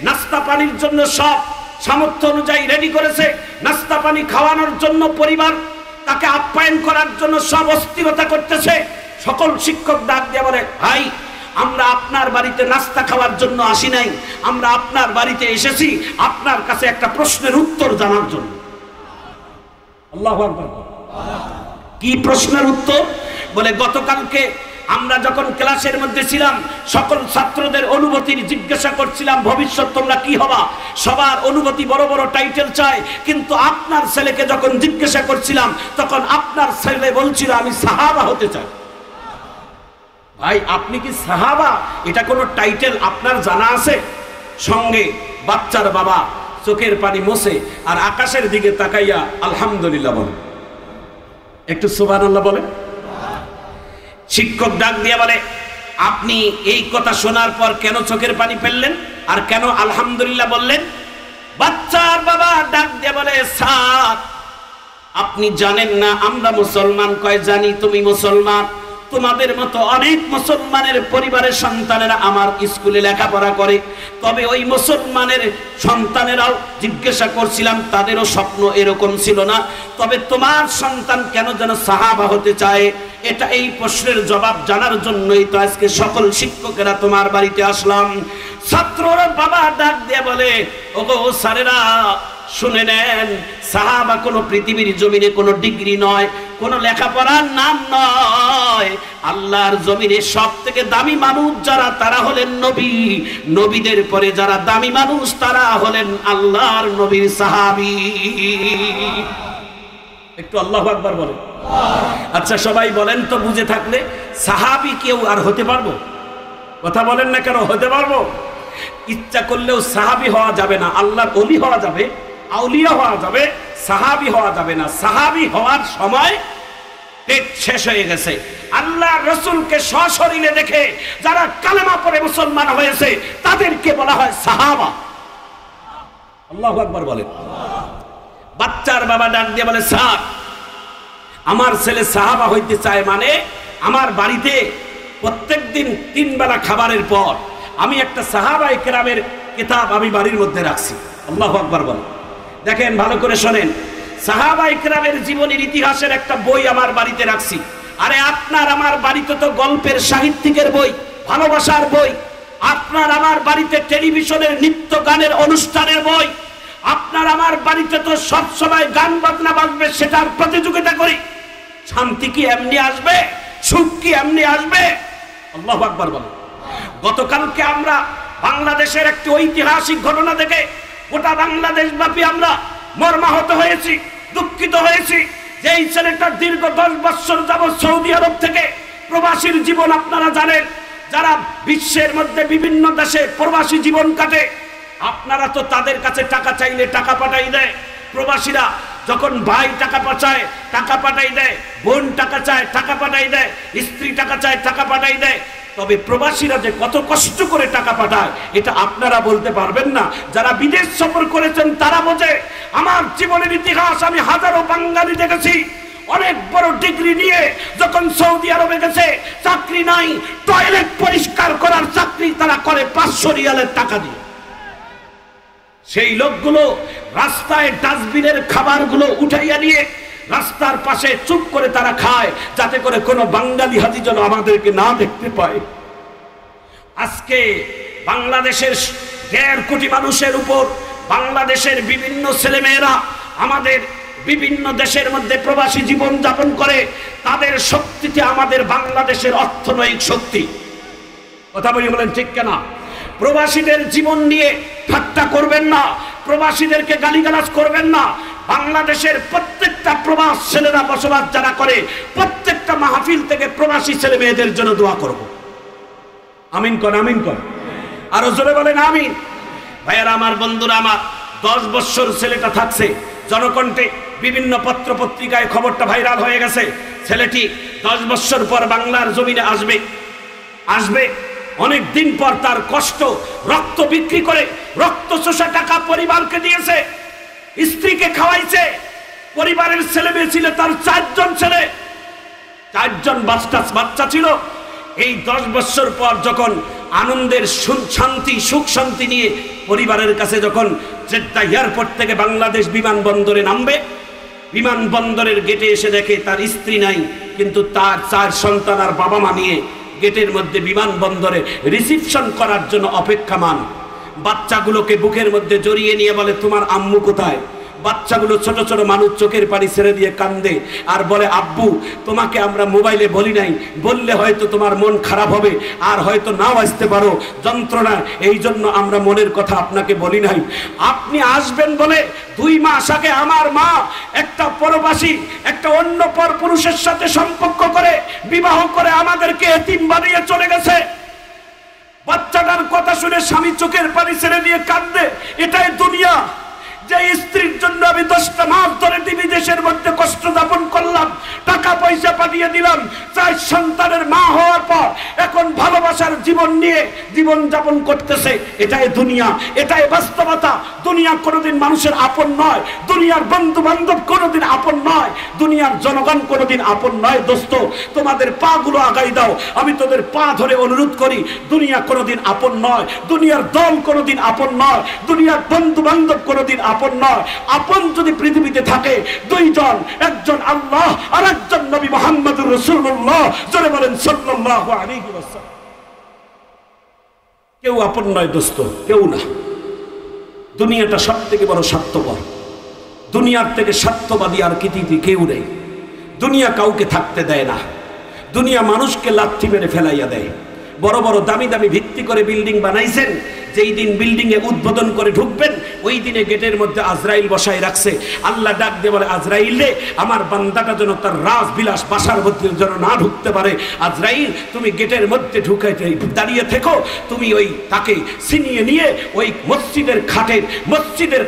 নাস্তা পানির জন্য সব সামর্থ্য অনুযায়ী রেডি করেছে। নাস্তা পানি খাওয়ানোর জন্য পরিবার তাকে আপ্যায়ন করার জন্য সব অস্থিরতা করতেছে। সকল শিক্ষক ডাক দিয়ে বলে, ভাই আমরা আপনার বাড়িতে নাস্তা খাওয়ার জন্য আসি নাই, আমরা আপনার বাড়িতে এসেছি আপনার কাছে একটা প্রশ্নের উত্তর জানার জন্য। আল্লাহু আকবার। কি প্রশ্নের উত্তর? বলে গতকালকে আমরা যখন ক্লাসের মধ্যে ছিলাম সকল ছাত্রদের অনুভূতির জিজ্ঞাসা করছিলাম, ভবিষ্যৎ তোমরা কি হবা? সবার অনুভূতি বড় বড় টাইটেল চায়, কিন্তু আপনার ছেলেকে যখন জিজ্ঞাসা করছিলাম তখন আপনার ছেলে বলছিল আমি সাহাবা হতে চাই। ভাই আপনি কি সাহাবা? এটা কোনো টাইটেল আপনার জানা আছে? সঙ্গে বাচ্চার বাবা চোখের পানি মোছে আর আকাশের দিকে তাকাইয়া আলহামদুলিল্লাহ বলে। একটু সুবহানাল্লাহ বলে। শিক্ষক ডাক দিয়ে বলে, আপনি এই কথা শোনার পর কেন চোখের পানি ফেললেন আর কেন আলহামদুলিল্লাহ বললেন? বাচ্চার বাবা ডাক দিয়ে বলে, স্যার আপনি জানেন না আমরা মুসলমান? কয় জানি। তুমি মুসলমান? তোমাদের মতো অনেক মুসলমানের পরিবারের সন্তানেরা আমার স্কুলে লেখাপড়া করে, তবে ওই মুসলমানের সন্তানেরাও জিজ্ঞাসা করছিলাম তাদেরও স্বপ্ন এরকম ছিল না, তবে তোমার সন্তান কেন যেন সাহাবা হতে চায়। এটা এই প্রশ্নের জবাব জানার জন্যই তো আজকে সকল শিক্ষকেরা তোমার বাড়িতে আসলাম। ছাত্ররা বাবা ডাক দিয়ে বলে, ওগো স্যারেরা শুনে নেন, সাহাবা কোনো পৃথিবীর জমিনে কোনো ডিগ্রি নয়, কোনো লেখাপড়ার নাম নয়। আল্লাহর জমিনে সব থেকে দামি মানুষ যারা তারা হলেন নবী, নবীদের পরে যারা দামি মানুষ তারা হলেন আল্লাহর নবীর সাহাবী। একটু আল্লাহু আকবার বলেন। আচ্ছা সবাই বলেন তো, বুঝে থাকলে সাহাবী কেউ আর হতে পারবো? কথা বলেন না কেন? হতে পারবো? ইচ্ছা করলেও সাহাবী হওয়া যাবে না। আল্লাহর ওলি হওয়া যাবে, আউলিয়া হওয়া যাবে, সাহাবী হওয়া যাবে না। সাহাবী হওয়ার সময় শেষ হয়ে গেছে। আল্লাহ রসুলকে সশরীরে দেখে যারা কালেমা পড়ে মুসলমান হয়েছে তাদেরকে বলা হয় সাহাবা। আল্লাহু আকবার বলেন। বাচ্চার বাবা ডাক দিয়ে বলে, স্যার আমার ছেলে সাহাবা হইতে চায়, মানে আমার বাড়িতে প্রত্যেকদিন 3 বেলা খাবারের পর আমি একটা সাহাবায়ে কেরামের কিতাব আমি বাড়ির মধ্যে রাখছি। আল্লাহু আকবার বলেন। দেখেন ভালো করে শোনেন, সাহাবায়ে কেরামের জীবনের ইতিহাসের একটা বই আমার বাড়িতে রাখছি। আরে আপনার আমার বাড়িতে তো গল্পের সাহিত্যিকের বই, ভালোবাসার বই। আপনার আমার বাড়িতে টেলিভিশনের নিত্য গানের অনুষ্ঠানের বই। আপনার আমার বাড়িতে তো সব সময় গান বাজনা বাজবে, সেটার প্রতিযোগিতা করি। শান্তি কি এমনি আসবে? সুখ কি এমনি আসবে? আল্লাহু আকবার বলেন। গতকালকে আমরা বাংলাদেশের একটি ঐতিহাসিক ঘটনা দেখে গোটা বাংলাদেশ ব্যাপী আমরা মর্মাহত হয়েছি, দুঃখিত হয়েছি। যে এই ছেলেটা দীর্ঘ 10 বছর যাবৎ সৌদি আরব থেকে প্রবাসীর জীবন, আপনারা জানেন যারা বিশ্বের মধ্যে বিভিন্ন দেশে প্রবাসী জীবন কাটে, আপনারা তো তাদের কাছে টাকা চাইলে টাকা পাঠাই দেয়। প্রবাসীরা যখন ভাই টাকা পাঠায় টাকা পাঠাই দেয়, বোন টাকা চায় টাকা পাঠাই দেয়, স্ত্রী টাকা চায় টাকা পাঠাই দেয়। তবে প্রবাসীরা যে কত কষ্ট করে টাকা পাঠায় এটা আপনারা বলতে পারবেন না। যারা বিদেশ সফর করেছেন তারা বোঝে। আমার জীবনের ইতিহাস আমি হাজারো বাঙালি দেখেছি অনেক বড় ডিগ্রি নিয়ে যখন সৌদি আরবে গেছে, চাকরি নাই, টয়লেট পরিষ্কার করার চাকরি তারা করে 500 রিয়ালের টাকা দিয়ে। সেই লোকগুলো রাস্তায় ডাস্টবিনের খাবারগুলো উঠাইয়া নিয়ে রাস্তার পাশে চুপ করে তারা খায়, যাতে করে কোনো বাঙালি হাজি যেন আমাদেরকে না দেখতে পায়। আজকে বাংলাদেশের 1.5 কোটি মানুষের উপর বাংলাদেশের বিভিন্ন ছেলেমেয়েরা আমাদের বিভিন্ন দেশের মধ্যে প্রবাসী জীবন যাপন করে। তাদের শক্তিতে আমাদের বাংলাদেশের অর্থনৈতিক শক্তি। কথা বলেন ঠিক কেনা? প্রবাসীদের জীবন নিয়ে ঠাট্টা করবেন না, প্রবাসীদেরকে গালিগালাজ করবেন না। বাংলাদেশের প্রত্যেকটা প্রবাস ছেলেরা বসবাস যারা করে, প্রত্যেকটা মাহফিল থেকে প্রবাসী ছেলে মেয়েদের জন্য দোয়া করব। আমিন কর, আমিন কর, আরো জোরে বলেন আমিন। ভাইয়ারা আমার, বন্ধুরা আমার, 10 বছর ছেলেটা থাকছে। জনকণ্ঠে বিভিন্ন পত্র পত্রিকায় খবরটা ভাইরাল হয়ে গেছে। ছেলেটি 10 বছর পর বাংলার জমিনে আসবে। অনেক দিন পর তার কষ্ট, রক্ত বিক্রি করে রক্ত চোষা টাকা পরিবারকে দিয়েছে, স্ত্রীকে খাওয়াইছে। পরিবারের ছেলে মেয়ে ছিল তার 4 জন ছেলে, 4 জন বাচ্চা ছিল। এই 10 বছর পর যখন আনন্দের শান্তি, সুখ শান্তি নিয়ে পরিবারের কাছে যখন জেদ্দা এয়ারপোর্ট থেকে বাংলাদেশ বিমানবন্দরে নামবে, বিমানবন্দরের গেটে এসে দেখে তার স্ত্রী নাই, কিন্তু তার 4 সন্তান আর বাবা মা নিয়ে গেটের মধ্যে বিমানবন্দরে রিসিপশন করার জন্য অপেক্ষামান। বাচ্চাগুলোকে বুকের মধ্যে জড়িয়ে নিয়ে বলে, তোমার আম্মু কোথায়? বাচ্চাগুলো ছোট ছোট মানুষ চোখের পানি ছেড়ে দিয়ে কান্দে আর বলে, আব্বু তোমাকে আমরা মোবাইলে বলি নাই, বললে হয়তো তোমার মন খারাপ হবে আর হয়তো নাও আসতে পারো যন্ত্রণা, এই জন্য আমরা মনের কথা আপনাকে বলি নাই। আপনি আসবেন বলে 2 মাস আগে আমার মা একটা পরবাসী একটা অন্য পর পুরুষের সাথে সম্পর্ক করে বিবাহ করে আমাদেরকে এতিম বানিয়ে চলে গেছে। বাচ্চাটার কথা শুনে স্বামী চোখের পানি ছেড়ে দিয়ে কাঁদে। এটাই দুনিয়া। যে স্ত্রীর জন্য আমি 10টা মাস ধরে বিদেশের মধ্যে কষ্ট যাপন করলাম, টাকা পয়সা পাঠিয়ে দিলাম, 4 সন্তানের মা হওয়ার পর এখন ভালোবাসার জীবন নিয়ে জীবন যাপন করতেছে। এটাই দুনিয়া, এটাই বাস্তবতা। দুনিয়া কোনোদিন মানুষের আপন নয়, দুনিয়ার বন্ধু বান্ধব কোনোদিন আপন নয়, দুনিয়ার জনগণ কোনোদিন আপন নয়। দোস্ত, তোমাদের পা গুলো আগাই দাও, আমি তোদের পা ধরে অনুরোধ করি। দুনিয়া কোনোদিন আপন নয়, দুনিয়ার দল কোনোদিন আপন নয়, দুনিয়ার বন্ধু বান্ধব কোনোদিন আপন নয়। আপন যদি পৃথিবীতে থাকে 2 জন, একজন আল্লাহ আর একজন নবী মুহাম্মদুর রাসূলুল্লাহ। জোরে বলেন সাল্লাল্লাহু আলাইহি ওয়াসাল্লাম। কেউ আপন নয় দোস্ত, কেউ না। দুনিয়াটা সবথেকে বড় স্বার্থপর। দুনিয়ার থেকে স্বার্থবাদী আর কিতিতি কেউ নেই। দুনিয়া কাউকে থাকতে দেয় না। দুনিয়া মানুষকে লাথি মেরে ফেলাইয়া দেয়। বড় বড় দামি দামি ভিত্তি করে বিল্ডিং বানাইছেন, যেই দিন বিল্ডিং এ উদ্বোধন করে ঢুকবেন ওই দিনে গেটের মধ্যে আজরাইল বসায় রাখছে। আল্লাহ ডাক দিয়ে বলে, আজরাইল রে, আমার বান্দাটা যেন তার রাজবিলাস বাসার মধ্যে যেন না ঢুকতে পারে। আজরাইল, তুমি গেটের মধ্যে ঢুকে দাঁড়িয়ে থেকো, তুমি ওই তাকে ছিনিয়ে নিয়ে ওই মসজিদের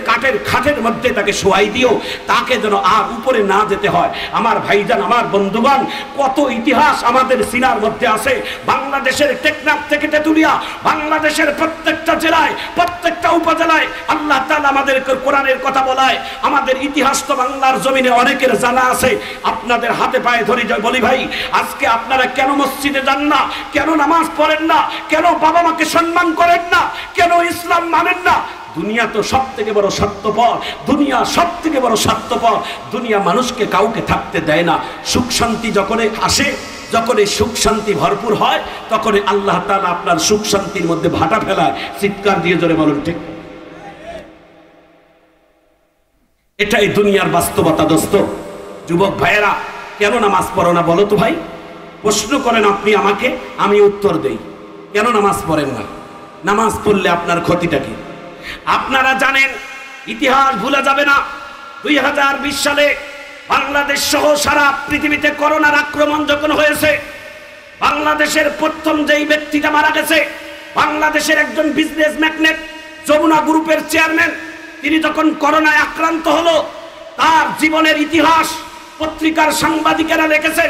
কাঠের খাটের মধ্যে তাকে শোয়াই দিও, তাকে যেন আর উপরে না যেতে হয়। আমার ভাইজান, আমার বন্ধুগণ, কত ইতিহাস আমাদের সিনার মধ্যে আছে। বাংলাদেশের টেকনাফ থেকে তেতুলিয়া, বাংলাদেশের প্রত্যেকটা জেলায়, প্রত্যেকটা উপজেলায় আল্লাহ তাআলা আমাদেরকে কোরআনের কথা বলায়। আমাদের ইতিহাস তো বাংলার জমিনে অনেকের জানা আছে। আপনাদের হাতে পায়ে ধরে বলি, ভাই, আজকে আপনারা কেন মসজিদে যান না? কেন নামাজ পড়েন না? কেন বাবা মাকে সম্মান করেন না? কেন ইসলাম মানেন না? দুনিয়া তো সব থেকে বড় স্বার্থপর। দুনিয়া সব থেকে বড় স্বার্থপর। দুনিয়া মানুষকে কাউকে থাকতে দেয় না। সুখ শান্তি যখন আসে, যখন এই সুখ শান্তি ভরপুর হয়, তখন আল্লাহ তাআলা আপনার সুখ শান্তির মধ্যে ভাটা ফেলায়। চিৎকার দিয়ে জোরে বলুন ঠিক। এটাই দুনিয়ার বাস্তবতা দোস্ত। যুবক ভাইয়েরা, কেন নামাজ পড়ো না বলো তো ভাই? প্রশ্ন করেন আপনি আমাকে, আমি উত্তর দেই। কেন নামাজ পড়েন না? নামাজ পড়লে আপনার ক্ষতিটা কি? আপনারা জানেন, ইতিহাস ভুলে যাবে না। 2020 সালে বাংলাদেশ সহ সারা পৃথিবীতে করোনার আক্রমণ যখন হয়েছে, বাংলাদেশের প্রথম যেই ব্যক্তিটা মারা গেছে, বাংলাদেশের একজন বিজনেস ম্যাগনেট, যমুনা গ্রুপের চেয়ারম্যান, তিনি যখন করোনায় আক্রান্ত হলো, তার জীবনের ইতিহাস পত্রিকার সাংবাদিকেরা লিখেছেন।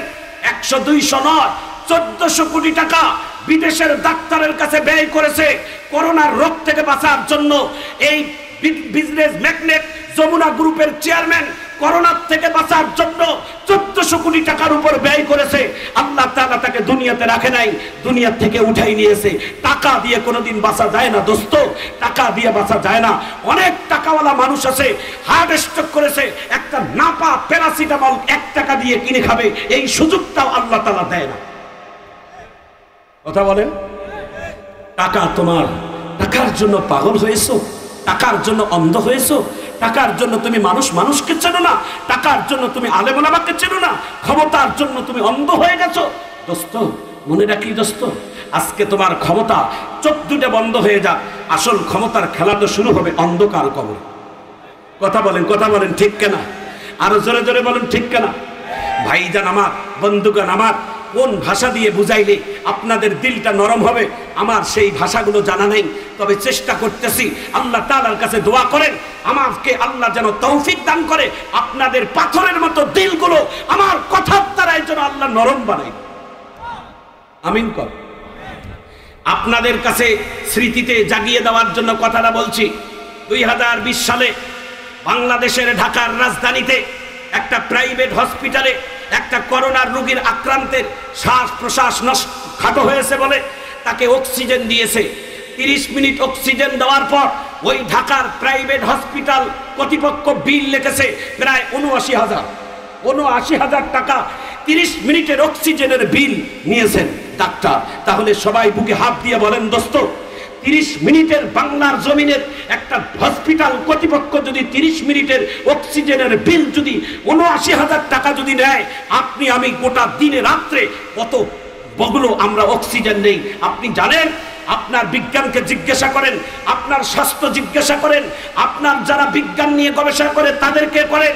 100-200 নয়, 1400 কোটি টাকা বিদেশের ডাক্তারের কাছে ব্যয় করেছে করোনার রোগ থেকে বাঁচার জন্য। এই বিজনেস ম্যাগনেট যমুনা গ্রুপের চেয়ারম্যান করোনা থেকে বাঁচার জন্য 1400 কোটি টাকার উপর ব্যয় করেছে। আল্লাহ তাআলা তাকে দুনিয়াতে রাখে নাই, দুনিয়া থেকে উঠাই নিয়েছে। টাকা দিয়ে কোনোদিন বাঁচা যায় না দোস্ত, টাকা দিয়ে বাঁচা যায় না। অনেক টাকাওয়ালা মানুষ আছে, হার্ট স্ট্রোক করেছে, একটা নাপা প্যারাসিটামল 1 টাকা দিয়ে কিনে খাবে, এই সুযোগটাও আল্লাহ তাআলা দেয় না। কথা বলেন। টাকা তোমার, টাকার জন্য পাগল হয়েছো, টাকার জন্য অন্ধ হয়েছো, টাকার জন্য তুমি মানুষকে চেনো না, টাকার জন্য তুমি আলেম ওলামাকে চেনো না, ক্ষমতার জন্য তুমি অন্ধ হয়ে গেছো। দোস্ত, মনে রাখি দোস্ত, আজকে তোমার ক্ষমতা চোখ দুটো বন্ধ হয়ে যাক, আসল ক্ষমতার খেলা তো শুরু হবে অন্ধকার কবরে। কথা বলেন ঠিক কেনা? আরো জোরে জোরে বলেন ঠিক কেনা? ভাইজান আমার, বন্ধুগণ আমার, কোন ভাষা দিয়ে বুঝাইলে আপনাদের দিলটা নরম হবে আমার সেই ভাষাগুলো জানা নেই, তবে চেষ্টা করতেছি। আল্লাহ তাআলার কাছে দোয়া করেন আমাকে আল্লাহ যেন তৌফিক দান করে, আপনাদের পাথরের মতো দিলগুলো আমার কথার দ্বারাই যেন আল্লাহ নরম বানায়। আমিন কর। আপনাদের কাছে স্মৃতিতে জাগিয়ে দেওয়ার জন্য কথাটা বলছি। 2020 সালে বাংলাদেশের ঢাকার রাজধানীতে একটা প্রাইভেট হসপিটালে একটা করোনার রোগীর আক্রান্তের শ্বাস প্রশ্বাস খাটো হয়েছে বলে তাকে অক্সিজেন দিয়েছে। 30 মিনিট অক্সিজেন দেওয়ার পর ওই ঢাকার প্রাইভেট হসপিটাল কর্তৃপক্ষ বিল লিখেছে প্রায় 79,000 টাকা। 30 মিনিটের অক্সিজেনের বিল নিয়েছেন ডাক্তার। তাহলে সবাই বুকে হাত দিয়ে বলেন দোস্ত, 30 মিনিটের বাংলার জমিনের একটা হসপিটাল কর্তৃপক্ষ যদি 30 মিনিটের অক্সিজেনের বিল যদি ৭৯,০০০ টাকা যদি নেয়, আপনি আমি গোটা দিনে রাত্রে কত বগুলো আমরা অক্সিজেন নেই আপনি জানেন? আপনার বিজ্ঞানকে জিজ্ঞাসা করেন, আপনার স্বাস্থ্য জিজ্ঞাসা করেন, আপনার যারা বিজ্ঞান নিয়ে গবেষণা করে তাদেরকে করেন,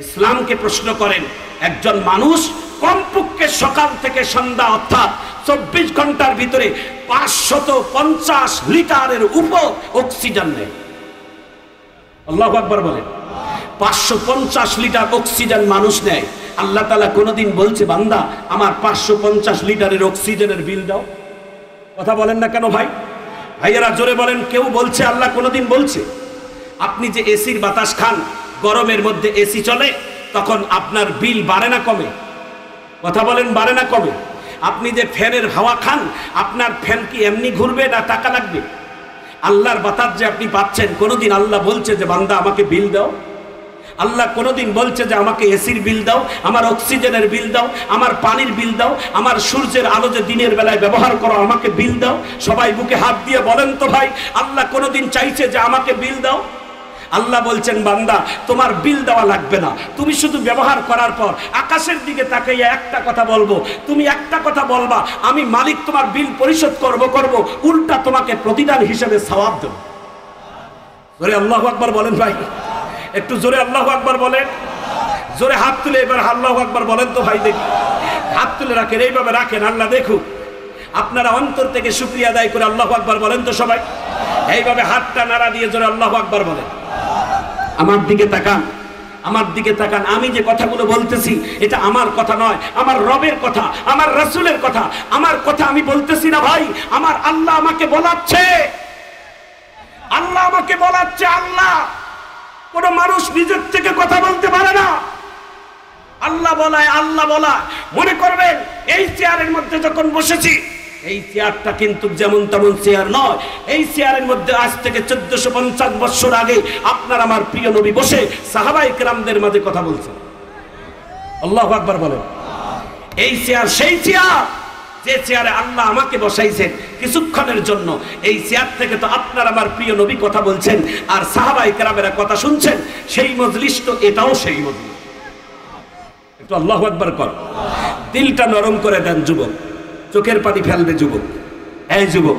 ইসলামকে প্রশ্ন করেন। একজন মানুষ কমপক্ষে সকাল থেকে সন্ধ্যা অর্থাৎ 24 ঘন্টার ভিতরে 550 লিটারের উপর অক্সিজেন নেয়। আল্লাহু আকবার বলেন। 550 লিটার অক্সিজেন মানুষ নেয়। আল্লাহ তাআলা কোনদিন বলছে বান্দা আমার 550 লিটারের অক্সিজেনের বিল দাও? কথা বলেন না কেন ভাই? ভাইয়েরা জোরে বলেন। কেউ বলছে? আল্লাহ কোনদিন বলছে? আপনি যে এসির বাতাস খান, গরমের মধ্যে এসি চলে, তখন আপনার বিল বাড়ে না কমে? কথা বলেন, বাড়ে না কমে? আপনি যে ফ্যানের হাওয়া খান, আপনার ফ্যান কি এমনি ঘুরবে না টাকা লাগবে? আল্লাহর বাতাস যে আপনি পাচ্ছেন, কোনদিন আল্লাহ বলছে যে বান্দা আমাকে বিল দাও? আল্লাহ কোনদিন বলছে যে আমাকে এসির বিল দাও, আমার অক্সিজেনের বিল দাও, আমার পানির বিল দাও, আমার সূর্যের আলো যে দিনের বেলায় ব্যবহার করো আমাকে বিল দাও? সবাই বুকে হাত দিয়ে বলেন তো ভাই, আল্লাহ কোনদিন চাইছে যে আমাকে বিল দাও? আল্লাহ বলছেন বান্দা তোমার বিল দেওয়া লাগবে না, তুমি শুধু ব্যবহার করার পর আকাশের দিকে তাকাইয়া একটা কথা বলবো, তুমি একটা কথা বলবা, আমি মালিক তোমার বিল পরিশোধ করব, উল্টা তোমাকে প্রতিদান হিসেবে সওয়াব দেব। জোরে আল্লাহু আকবার বলেন ভাই, একটু জোরে আল্লাহু আকবার বলেন। জোরে হাত তুলে এবার আল্লাহু আকবার বলেন তো ভাই, দেখি হাত তুলে রাখেন, এইভাবে রাখেন, আল্লাহ দেখুক। আপনারা অন্তর থেকে শুকরিয়া আদায় করে আল্লাহু আকবার বলেন তো সবাই, এইভাবে হাতটা নাড়া দিয়ে জোরে আল্লাহু আকবার বলেন। আমার দিকে তাকান, আমার দিকে তাকান। আমি যে কথাগুলো বলতেছি এটা আমার কথা নয়, আমার রবের কথা, আমার রাসূলের কথা। আমার কথা আমি বলতেছি না ভাই, আমার আল্লাহ আমাকে বলাচ্ছে, আল্লাহ আমাকে বলাচ্ছে। আল্লাহ, কোন মানুষ নিজের থেকে কথা বলতে পারে না, আল্লাহ বলায়, আল্লাহ বলায়। মনে করবেন এই চেয়ারের মধ্যে যখন বসেছি, এই চেয়ারটা কিন্তু যেমন তেমন চেয়ার নয়। এই চেয়ারের মধ্যে আজ থেকে 1450 বছর আগে আপনার আমার প্রিয় নবী বসে সাহাবায়ে কেরামদের মাঝে কথা বলছেন। আল্লাহু আকবার বলেন। এই চেয়ার সেই চেয়ার যে চেয়ারে আল্লাহ আমাকে বসাইছেন কিছুক্ষণের জন্য। এই চেয়ার থেকে তো আপনার আমার প্রিয় নবী কথা বলছেন আর সাহাবায়ে কেরামেরা কথা শুনছেন। সেই মজলিস তো এটাও সেই মজলিস। একটু আল্লাহু আকবার কর, দিলটা নরম করে দেন যুবক, চোখের পানি ফেলবে যুবক। এই যুবক,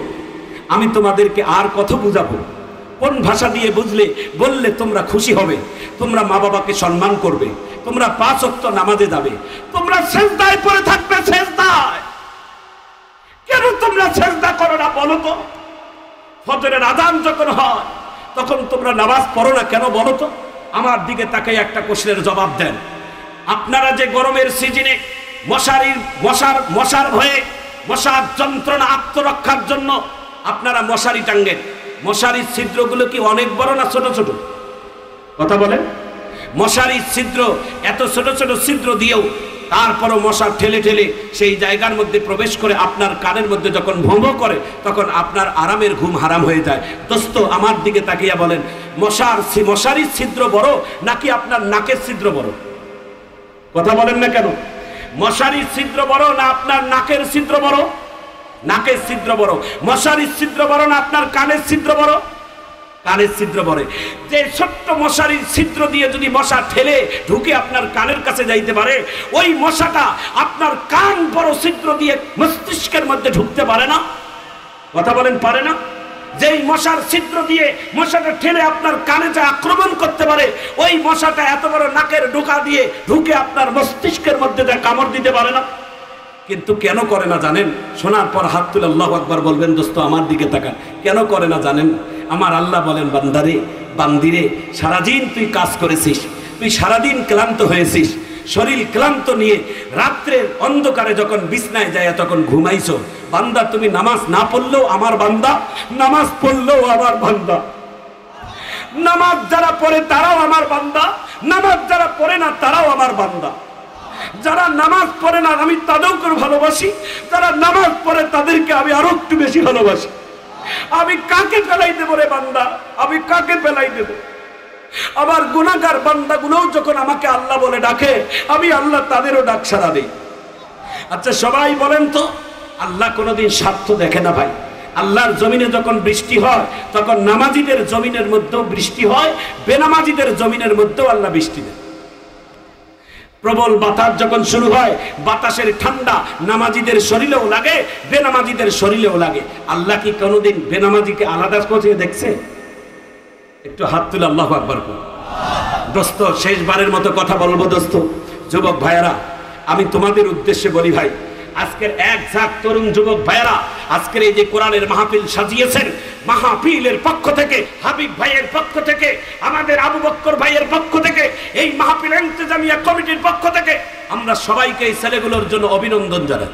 আমি তোমাদেরকে আর কত বুঝাবো? কোন ভাষা দিয়ে বুঝলে বললে তোমরা খুশি হবে? তোমরা মা বাবাকে সম্মান করবে, তোমরা 5 ওয়াক্ত নামাজে যাবে, তোমরা সিজদায় পড়ে থাকবে। সিজদায় কেন তোমরা সিজদা করো না বলো তো? ফজরের আযান যখন হয় তখন তোমরা নামাজ পড়ো না কেন বলো তো? আমার দিকে তাকাই একটা প্রশ্নের জবাব দেন। আপনারা যে গরমের সিজনে মশার ভয়ে, মশার যন্ত্রণা আত্মরক্ষার জন্য আপনারা মশারি টাঙ্গেন, মশারির ছিদ্রগুলো কি অনেক বড় না ছোট ছোট? কথা বলেন। মশারির ছিদ্র এত ছোট ছোট ছিদ্র দিয়েও তারপরও মশা ঠেলে ঠেলে সেই জায়গার মধ্যে প্রবেশ করে আপনার কানের মধ্যে যখন ভোঁ করে তখন আপনার আরামের ঘুম হারাম হয়ে যায়। দোস্ত, আমার দিকে তাকিয়া বলেন, মশারির ছিদ্র বড় নাকি আপনার নাকের ছিদ্র বড়? কথা বলেন না কেন? মশারির ছিদ্র বড় না আপনার নাকের ছিদ্র বড়? নাকের ছিদ্র বড়। মশারির ছিদ্র বড় না আপনার কানের ছিদ্র বড়? কানের ছিদ্র বড়। যে ছোট্ট মশারির ছিদ্র দিয়ে যদি মশা ঠেলে ঢুকে আপনার কানের কাছে যাইতে পারে, ওই মশাটা আপনার কান বড় ছিদ্র দিয়ে মস্তিষ্কের মধ্যে ঢুকতে পারে না? কথা বলেন, পারে না? যেই মশার ছিদ্র দিয়ে মশাটা ঠেলে আপনার কানে যা আক্রমণ করতে পারে, ওই মশাটা এত বড় নাকের ঢোকা দিয়ে ঢুকে আপনার মস্তিষ্কের মধ্যে যা কামড় দিতে পারে না। কিন্তু কেন করে না জানেন? শোনার পর হাত তুলে আল্লাহু আকবার বলবেন। দোস্ত, আমার দিকে তাকান। কেন করে না জানেন? আমার আল্লাহ বলেন, বান্দারে, বান্দিরে, সারাদিন তুই কাজ করেছিস, তুই সারাদিন ক্লান্ত হয়েছিস, শরীর ক্লান্ত নিয়ে রাত্রের অন্ধকারে যখন বিছনায় যায় তখন ঘুমাইছো। বান্দা, তুমি নামাজ না পড়লেও আমার বান্দা, নামাজ পড়লেও আমার বান্দা। নামাজ যারা পড়ে তারাও আমার বান্দা, নামাজ যারা পড়ে না তারাও আমার বান্দা। যারা নামাজ পড়ে না আমি তাদেরকে ভালোবাসি, যারা নামাজ পড়ে তাদেরকে আমি আরো একটু বেশি ভালোবাসি। আমি কাকে ফেলাই দেব রে বান্দা? আমি কাকে ফেলাই দেব? আমার গুনাহগার বান্দাগুলোও যখন আমাকে আল্লাহ বলে ডাকে, আমি আল্লাহ তাদেরও ডাক সাড়া দেই। আচ্ছা সবাই বলেন তো, আল্লাহ কোনোদিন স্বার্থ দেখে না ভাই? আল্লাহর জমিনে যখন বৃষ্টি হয় তখন নামাজিদের জমিনের মধ্যেও বৃষ্টি হয়, বেনামাজিদের জমিনের মধ্যেও আল্লাহ বৃষ্টি দেয়। প্রবল বাতাস যখন শুরু হয়, বাতাসের ঠান্ডা নামাজিদের শরীরেও লাগে, বেনামাজিদের শরীরেও লাগে। আল্লাহ কি কোনোদিন বেনামাজিকে আলাদা করে দেখছে? একটু হাত তুলে আল্লাহু আকবার করুন। দোস্ত, শেষবারের মতো কথা বলবো দোস্ত, যুবক ভাইয়েরা, আমি তোমাদের উদ্দেশ্যে বলি ভাই, আজকের এক ঝাঁক তরুণ যুবক ভাইয়েরা আজকের এই যে কোরআনের মাহফিল সাজিয়েছেন, মাহফিলের পক্ষ থেকে, হাবিব ভাইয়ের পক্ষ থেকে, আমাদের আবু বকর ভাইয়ের পক্ষ থেকে, এই মাহফিল ইন্তেজামিয়া কমিটির পক্ষ থেকে আমরা সবাইকে এই ছেলেগুলোর জন্য অভিনন্দন জানাই।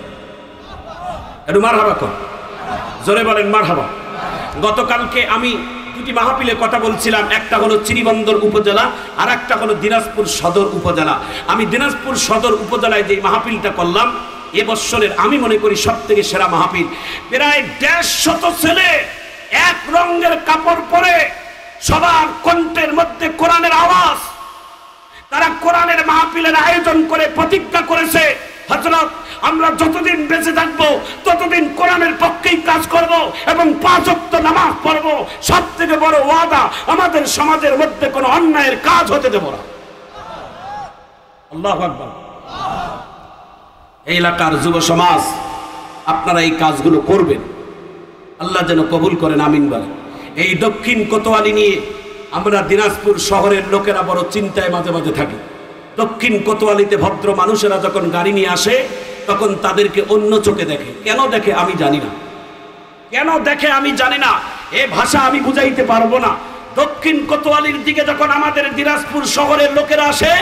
একটু মারহাবা কর, জোরে বলেন মারহাবা। গতকালকে আমি দুটি মাহফিলে কথা বলছিলাম, একটা হলো চিরিবন্দর উপজেলা আর একটা হলো দিনাজপুর সদর উপজেলা। আমি দিনাজপুর সদর উপজেলায় যে মাহফিলটা করলাম, এবছরের আমি মনে করি সব থেকে সেরা মাহফিল। প্রায় 150 ছেলে এক রঙের কাপড় পরে, সবার কণ্ঠের মধ্যে কোরআনের আওয়াজ। তারা কোরআনের মাহফিলের আয়োজন করে প্রতিজ্ঞা করেছে, হযরত আমরা যতদিন বেঁচে থাকবো ততদিন কোরআনের পক্ষেই কাজ করব এবং 5 ওয়াক্ত নামাজ পড়ব। সবথেকে বড় ওয়াদা, আমাদের সমাজের মধ্যে কোনো অন্যায়ের কাজ হতে দেব না। আল্লাহু আকবার। এই এলাকার যুব সমাজ, আপনারা এই কাজগুলো করবেন, আল্লাহ যেন কবুল করেন, আমিন বলেন। এই দক্ষিণ কোতোয়ালি নিয়ে আমরা দিনাজপুর শহরের লোকেরা বড় চিন্তায় মাঝে মাঝে থাকি। দক্ষিণ কোতোয়ালিতে ভদ্র মানুষেরা যখন গাড়ি নিয়ে আসে তখন তাদেরকে অন্য চোখে দেখে। কেন দেখে আমি জানি না, কেন দেখে আমি জানি না, এ ভাষা আমি বুঝাইতে পারবো না। দক্ষিণ কোতোয়ালির দিকে যখন আমাদের দিনাজপুর শহরের লোকেরা আসে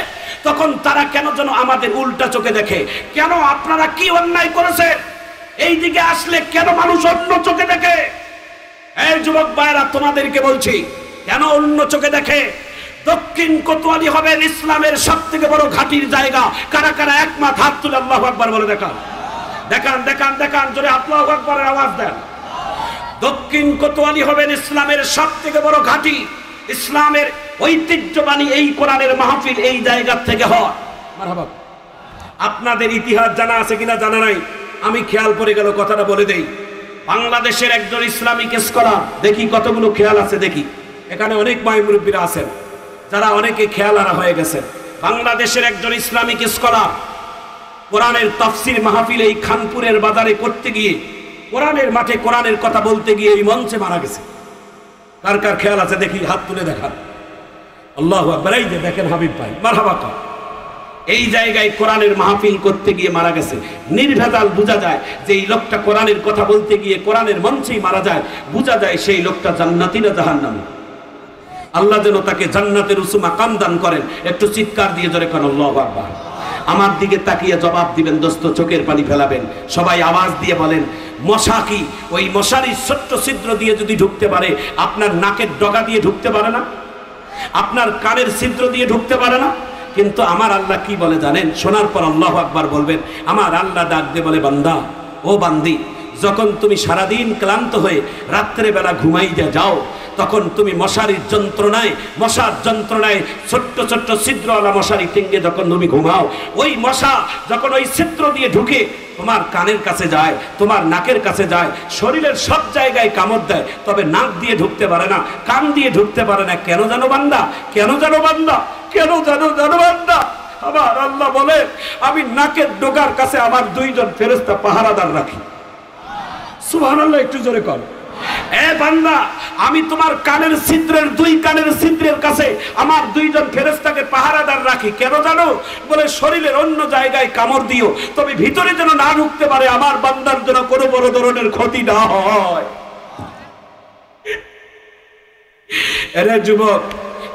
তখন তারা কেন যেন আমাদের উল্টা চোখে দেখে। কেন? আপনারা কি অন্যায় করেছে? এই দিকে আসলে কেন মানুষ অন্য চোখে দেখে? এই যুবক ভাইরা, তোমাদেরকে বলছি, কেন অন্য চোখে দেখে? দক্ষিণ কোতোয়ালি হবে ইসলামের সবথেকে বড় ঘাটির জায়গা। কারা কারা একমত? হাত তুলে আল্লাহু আকবার বলে দেখান, দেখান, দেখান, দেখান, জোরে আল্লাহু আকবারের আওয়াজ দেন। দক্ষিণ কোতোয়ালি হবে ইসলামের সবথেকে বড় ঘাটি। ইসলামের ঐতিহ্যবাহী এই কোরআনের মাহফিল এই জায়গা থেকে হয়। মারহাবা। আপনাদের ইতিহাস জানা আছে কিনা জানা নাই, আমি খেয়াল পড়ে গেল, কথাটা বলে দেই। বাংলাদেশের একজন ইসলামিক স্কলার, দেখি কতগুলো খেয়াল আছে, দেখি এখানে অনেক মাই মুরব্বীরা আছেন যারা অনেকে খেয়াল হারা হয়ে গেছেন। বাংলাদেশের একজন ইসলামিক স্কলার কোরআনের তাফসীর মাহফিল এই খানপুরের বাজারে করতে গিয়ে, কোরআনের মাঠে কোরআনের কথা বলতে গিয়ে এই মঞ্চে মারা গেছে। কার কার খেয়াল আছে দেখি হাত তুলে দেখান। আল্লাহু আকবার। এই যে দেখেন হাবিব ভাই, মারহাবা কর। এই জায়গায় কোরআনের মাহফিল করতে গিয়ে মারা গেছে। নির্ভেজাল বোঝা যায় যে এই লোকটা কোরআনের কথা বলতে গিয়ে কোরআনের মঞ্চেই মারা যায়। বোঝা যায় সেই লোকটা জান্নাতি না জাহান্নামী। আল্লাহ যেন তাকে জান্নাতের উঁচু মাকাম দান করেন। একটু চিৎকার দিয়ে জোরে কোন আল্লাহু আকবার। আমার দিকে তাকিয়ে জবাব দিবেন দোস্ত, চোখের পানি ফেলাবেন। সবাই আওয়াজ দিয়ে বলেন, মশা কি ওই মশারির ছোট্ট ছিদ্র দিয়ে যদি ঢুকতে পারে, আপনার নাকের ডগা দিয়ে ঢুকতে পারে না? আপনার কানের ছিদ্র দিয়ে ঢুকতে পারে না? কিন্তু আমার আল্লাহ কি বলে জানেন? শোনার পর আল্লাহু আকবার বলবেন। আমার আল্লাহ ডাক দিয়ে বলে, বান্দা, ও বান্দি, যখন তুমি সারাদিন ক্লান্ত হয়ে রাত্রে বেলা ঘুমাইতে যাও, তখন তুমি মশারির যন্ত্রণায়, মশার যন্ত্রণায় ছোট্ট ছোট্ট ছিদ্রওয়ালা মশারি টেঙ্গে যখন তুমি ঘুমাও, ওই মশা যখন ওই ছিদ্র দিয়ে ঢুকে তোমার কানের কাছে যায়, তোমার নাকের কাছে যায়, শরীরের সব জায়গায় কামড় দেয়, তবে নাক দিয়ে ঢুকতে পারে না, কান দিয়ে ঢুকতে পারে না। কেন জানো বান্দা? কেন জানো বান্দা? কেন জানো বান্দা? আমার আল্লাহ বলে, আমি নাকের ডোগার কাছে আমার 2 জন ফেরেশতা পাহারাদার রাখি। সুবহানাল্লাহ, একটু জোরে কর। এ বান্দা, আমি তোমার কানের ছিদ্রের, 2 কানের ছিদ্রের কাছে আমার 2 জন ফেরেশতাকে পাহারাদার রাখি। কেন জানো? বলে শরীরের অন্য জায়গায় কামড় দিও, তবে ভিতরে যেন না ঢুকতে পারে, আমার বান্দার যেন কোনো বড় ধরনের ক্ষতি না হয়। এরে যুবক,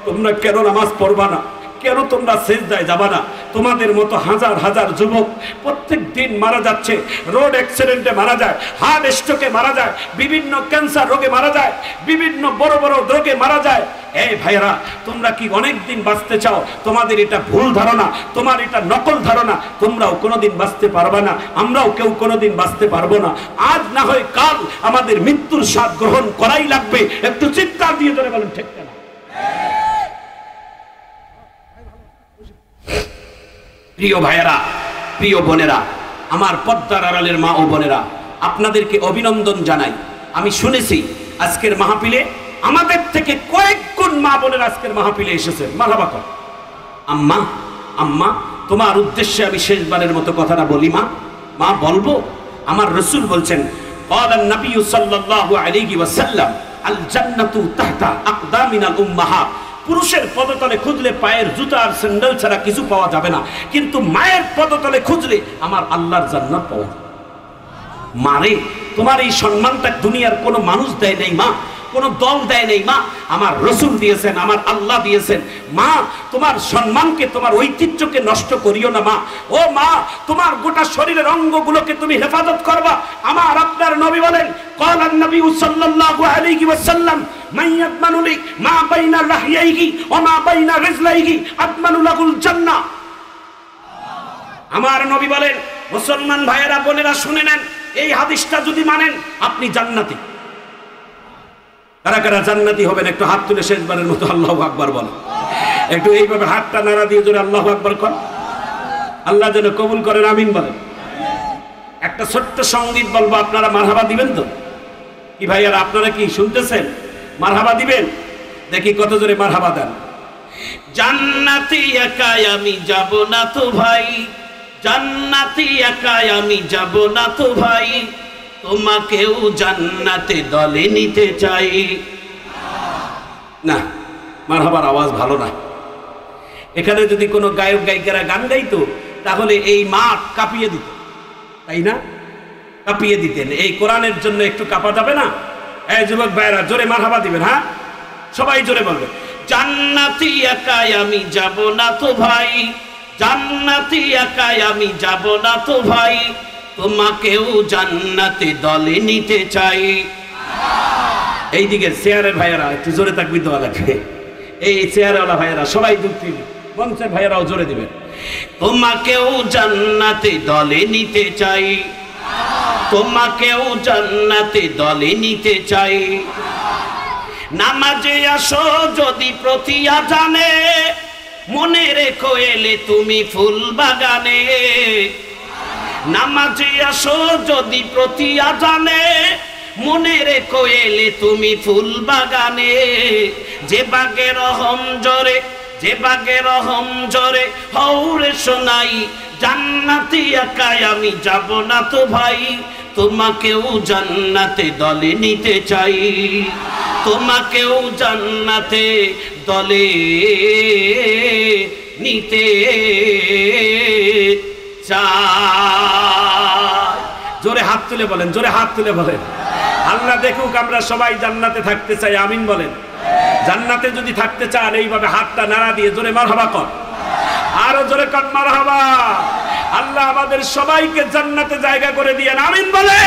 তোমরা কেন নামাজ পড়বা না? কেন তোমরা সিজদায় যাবা না? তোমাদের মতো হাজার হাজার যুবক প্রত্যেক দিন মারা যাচ্ছে, রোড অ্যাক্সিডেন্টে মারা যায়, হার্ট স্ট্রোকে মারা যায়, বিভিন্ন ক্যান্সার রোগে মারা যায়, বিভিন্ন বড় বড় রোগে মারা যায়। এই ভাইরা, তোমরা কি অনেক দিন বাঁচতে চাও? তোমাদের এটা ভুল ধারণা, তোমার এটা নকল ধারণা। তোমরাও কোনোদিন বাঁচতে পারবে না, আমরাও কেউ কোনোদিন বাঁচতে পারবো না। আজ না হয় কাল আমাদের মৃত্যুর স্বাদ গ্রহণ করাই লাগবে। একটু চিৎকার দিয়ে ধরে বলেন ঠিক না? প্রিয় ভাইয়েরা, প্রিয় বোনেরা, আমার পদ্মার আড়ালের মা ও বোনেরা, আপনাদেরকে অভিনন্দন জানাই। আমি শুনেছি আজকের মাহফিলে আমাদের থেকে কয়েক গুণ মা বোনের আজকের মাহফিলে এসেছে। মারহাবা কর। আম্মা আম্মা তোমার উদ্দেশ্যে আমি শেষবারের মতো কথাটা বলি মা। মা বলবো? আমার রাসূল বলছেন قال النبي صلى الله عليه وسلم الجنة تحت أقدامنا الأمهات। পুরুষের পদতলে খুঁজলে পায়ের জুতা আর স্যান্ডেল ছাড়া কিছু পাওয়া যাবে না, কিন্তু মায়ের পদতলে খুঁজলে আমার আল্লাহর জান্নাত পাওয়া যাবে। মারে, তোমার এই সম্মানটা দুনিয়ার কোনো মানুষ দেয় নাই মা, কোনো দল দেয় নাই মা, আমার রাসূল দিয়েছেন, আমার আল্লাহ দিয়েছেন। মা, তোমার সম্মানকে, তোমার ঐতিহ্যকে নষ্ট করিও না মা। ও মা, তোমার গোটা শরীরের অঙ্গগুলোকে তুমি হেফাজত করবা। আমার আপনার নবী বলেন قال النبي صلى الله عليه وسلم من يضمن لي ما بين لحييه وما بين رجليه اضمن له الجنه। আমার নবী বলেন, মুসলমান ভাইয়েরা বোনেরা শুনে নেন, এই হাদিসটা যদি মানেন আপনি জান্নাতি। কারা কারা জান্নাতি হবেন একটু হাত তুলে শেষবারের মতো আল্লাহু আকবার বলেন। একটু এইভাবে হাতটা নাড়া দিয়ে জোরে আল্লাহু আকবার কর। আল্লাহ যেন কবুল করেন, আমিন বলেন। একটা ছোট্ট সঙ্গীত বলবো, আপনারা মারহাবা দিবেন তো? কি ভাইয়ারা, আপনারা কি শুনতেছেন? মারহাবা দিবেন? দেখি কত জোরে মারহাবা দেন। জান্নাতি একাই আমি যাব না তো ভাই, জান্নাতি একাই আমি যাব না তো ভাই, তোমাকেও জান্নাতে দলে নিতে চাই। না, মারহাবার আওয়াজ ভালো না। এখানে যদি কোনো গায়ক গায়িকারা গান গাইতো তাহলে এই মাঠ কাঁপিয়ে দিত, তাই না? কাঁপিয়ে দিতেন। এই কোরআনের জন্য একটু কাঁপা যাবে না? এই যুবক ভাইরা জোরে মারহাবা দিবেন। হ্যাঁ, সবাই জোরে বলবেন। জান্নাতি একাই আমি যাব না তো ভাই, জান্নাতি একাই আমি যাব না তো ভাই, তোমাকেও জান্নাতে দলে নিতে চাই। এইদিকে চেয়ারের ভাইয়েরা একটু জোরে তাকবীর দেওয়া লাগবে। এই চেয়ারওয়ালা ভাইয়েরা সবাই দুঃখী, মঞ্চের ভাইয়েরাও জোরে দিবেন। তোমাকেও জান্নাতে দলে নিতে চাই, তোমাকেও জান্নাতে দলে নিতে চাই। নামাজে আসো যদি প্রতি আজানে, মনে রেখো এলে তুমি ফুল বাগানে। নামাজে আসো যদি প্রতি আজানে, মনে রেখো এলে তুমি ফুল বাগানে। যে বাগে রহম জোরে, যে বাগে রহম জোরে হৌরে শোনাই, জান্নাতি একাই আমি যাব না তো ভাই, তোমাকেও জান্নাতে দলে নিতে চাই, তোমাকেও জান্নাতে দলে নিতে চাই। জোরে হাত তুলে বলেন, জোরে হাত তুলে বলেন। আল্লাহ দেখুক আমরা সবাই জান্নাতে থাকতে চাই, আমিন বলেন। জান্নাতে যদি থাকতে চান এইভাবে হাতটা নাড়া দিয়ে জোরে মারহাবা কর, আরো জোরে কর মারহাবা। আল্লাহ আমাদের সবাইকে জান্নাতে জায়গা করে দিয়েন, আমিন বলে।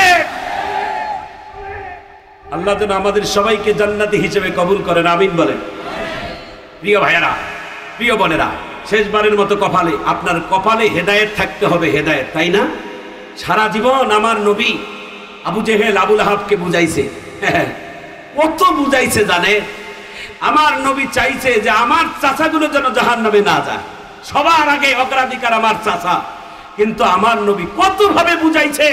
আল্লাহ যেন আমাদের সবাইকে জান্নাতি হিসেবে কবুল করেন, আমিন বলেন। প্রিয় ভাইয়েরা, প্রিয় বোনেরা, শেষবারের মতো কপালে, আপনার কপালে হেদায়েত থাকতে হবে, হেদায়েত, তাই না? সারা জীবন আমার নবী আবু জেহেল আবু লাহাবকে বুঝাইছে, কত বুঝাইছে জানে। আমার নবী চাইছে যে আমার চাচাগুলো যেন জাহান্নামে না যায়, সবার আগে অগ্রাধিকার আমার চাচা। কিন্তু আমার নবী কত ভাবে বুঝাইছে,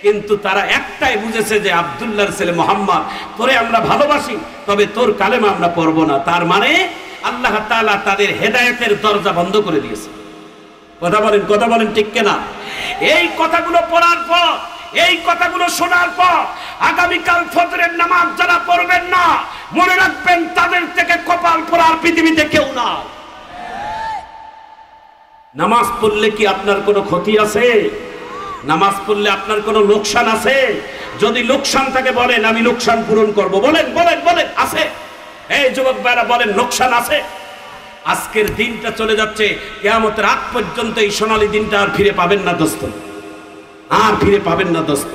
কিন্তু তারা একটাই বুঝেছে যে আব্দুল্লাহর ছেলে মুহাম্মদ, তোরে আমরা ভালোবাসি, তবে তোর কালেমা আমরা পড়ব না। তার মানে আল্লাহ তাআলা তাদের হেদায়েতের দরজা বন্ধ করে দিয়েছে। কথা বলেন, কথা বলেন, ঠিক কিনা? এই কথাগুলো পড়ার পর, এই কথাগুলো শোনার পর আগামীকাল ফজরের নামাজ যারা পড়বেন না, মনে রাখবেন তাদের থেকে কপাল পড়ার পৃথিবীতে কেউ না। নামাজ পড়লে কি আপনার কোনো ক্ষতি আছে? নামাজ পড়লে আপনার কোনো লোকসান আছে? যদি লোকসান থাকে বলেন, আমি লোকসান পূরণ করব। বলেন বলেন বলেন, আছে? এই যুবক ভাইরা বলেন, লোকসান আছে? আজকের দিনটা চলে যাচ্ছে, কিয়ামতের আগ পর্যন্ত এই সোনালী দিনটা আর ফিরে পাবেন না দোস্ত, আর ফিরে পাবেন না দোস্ত।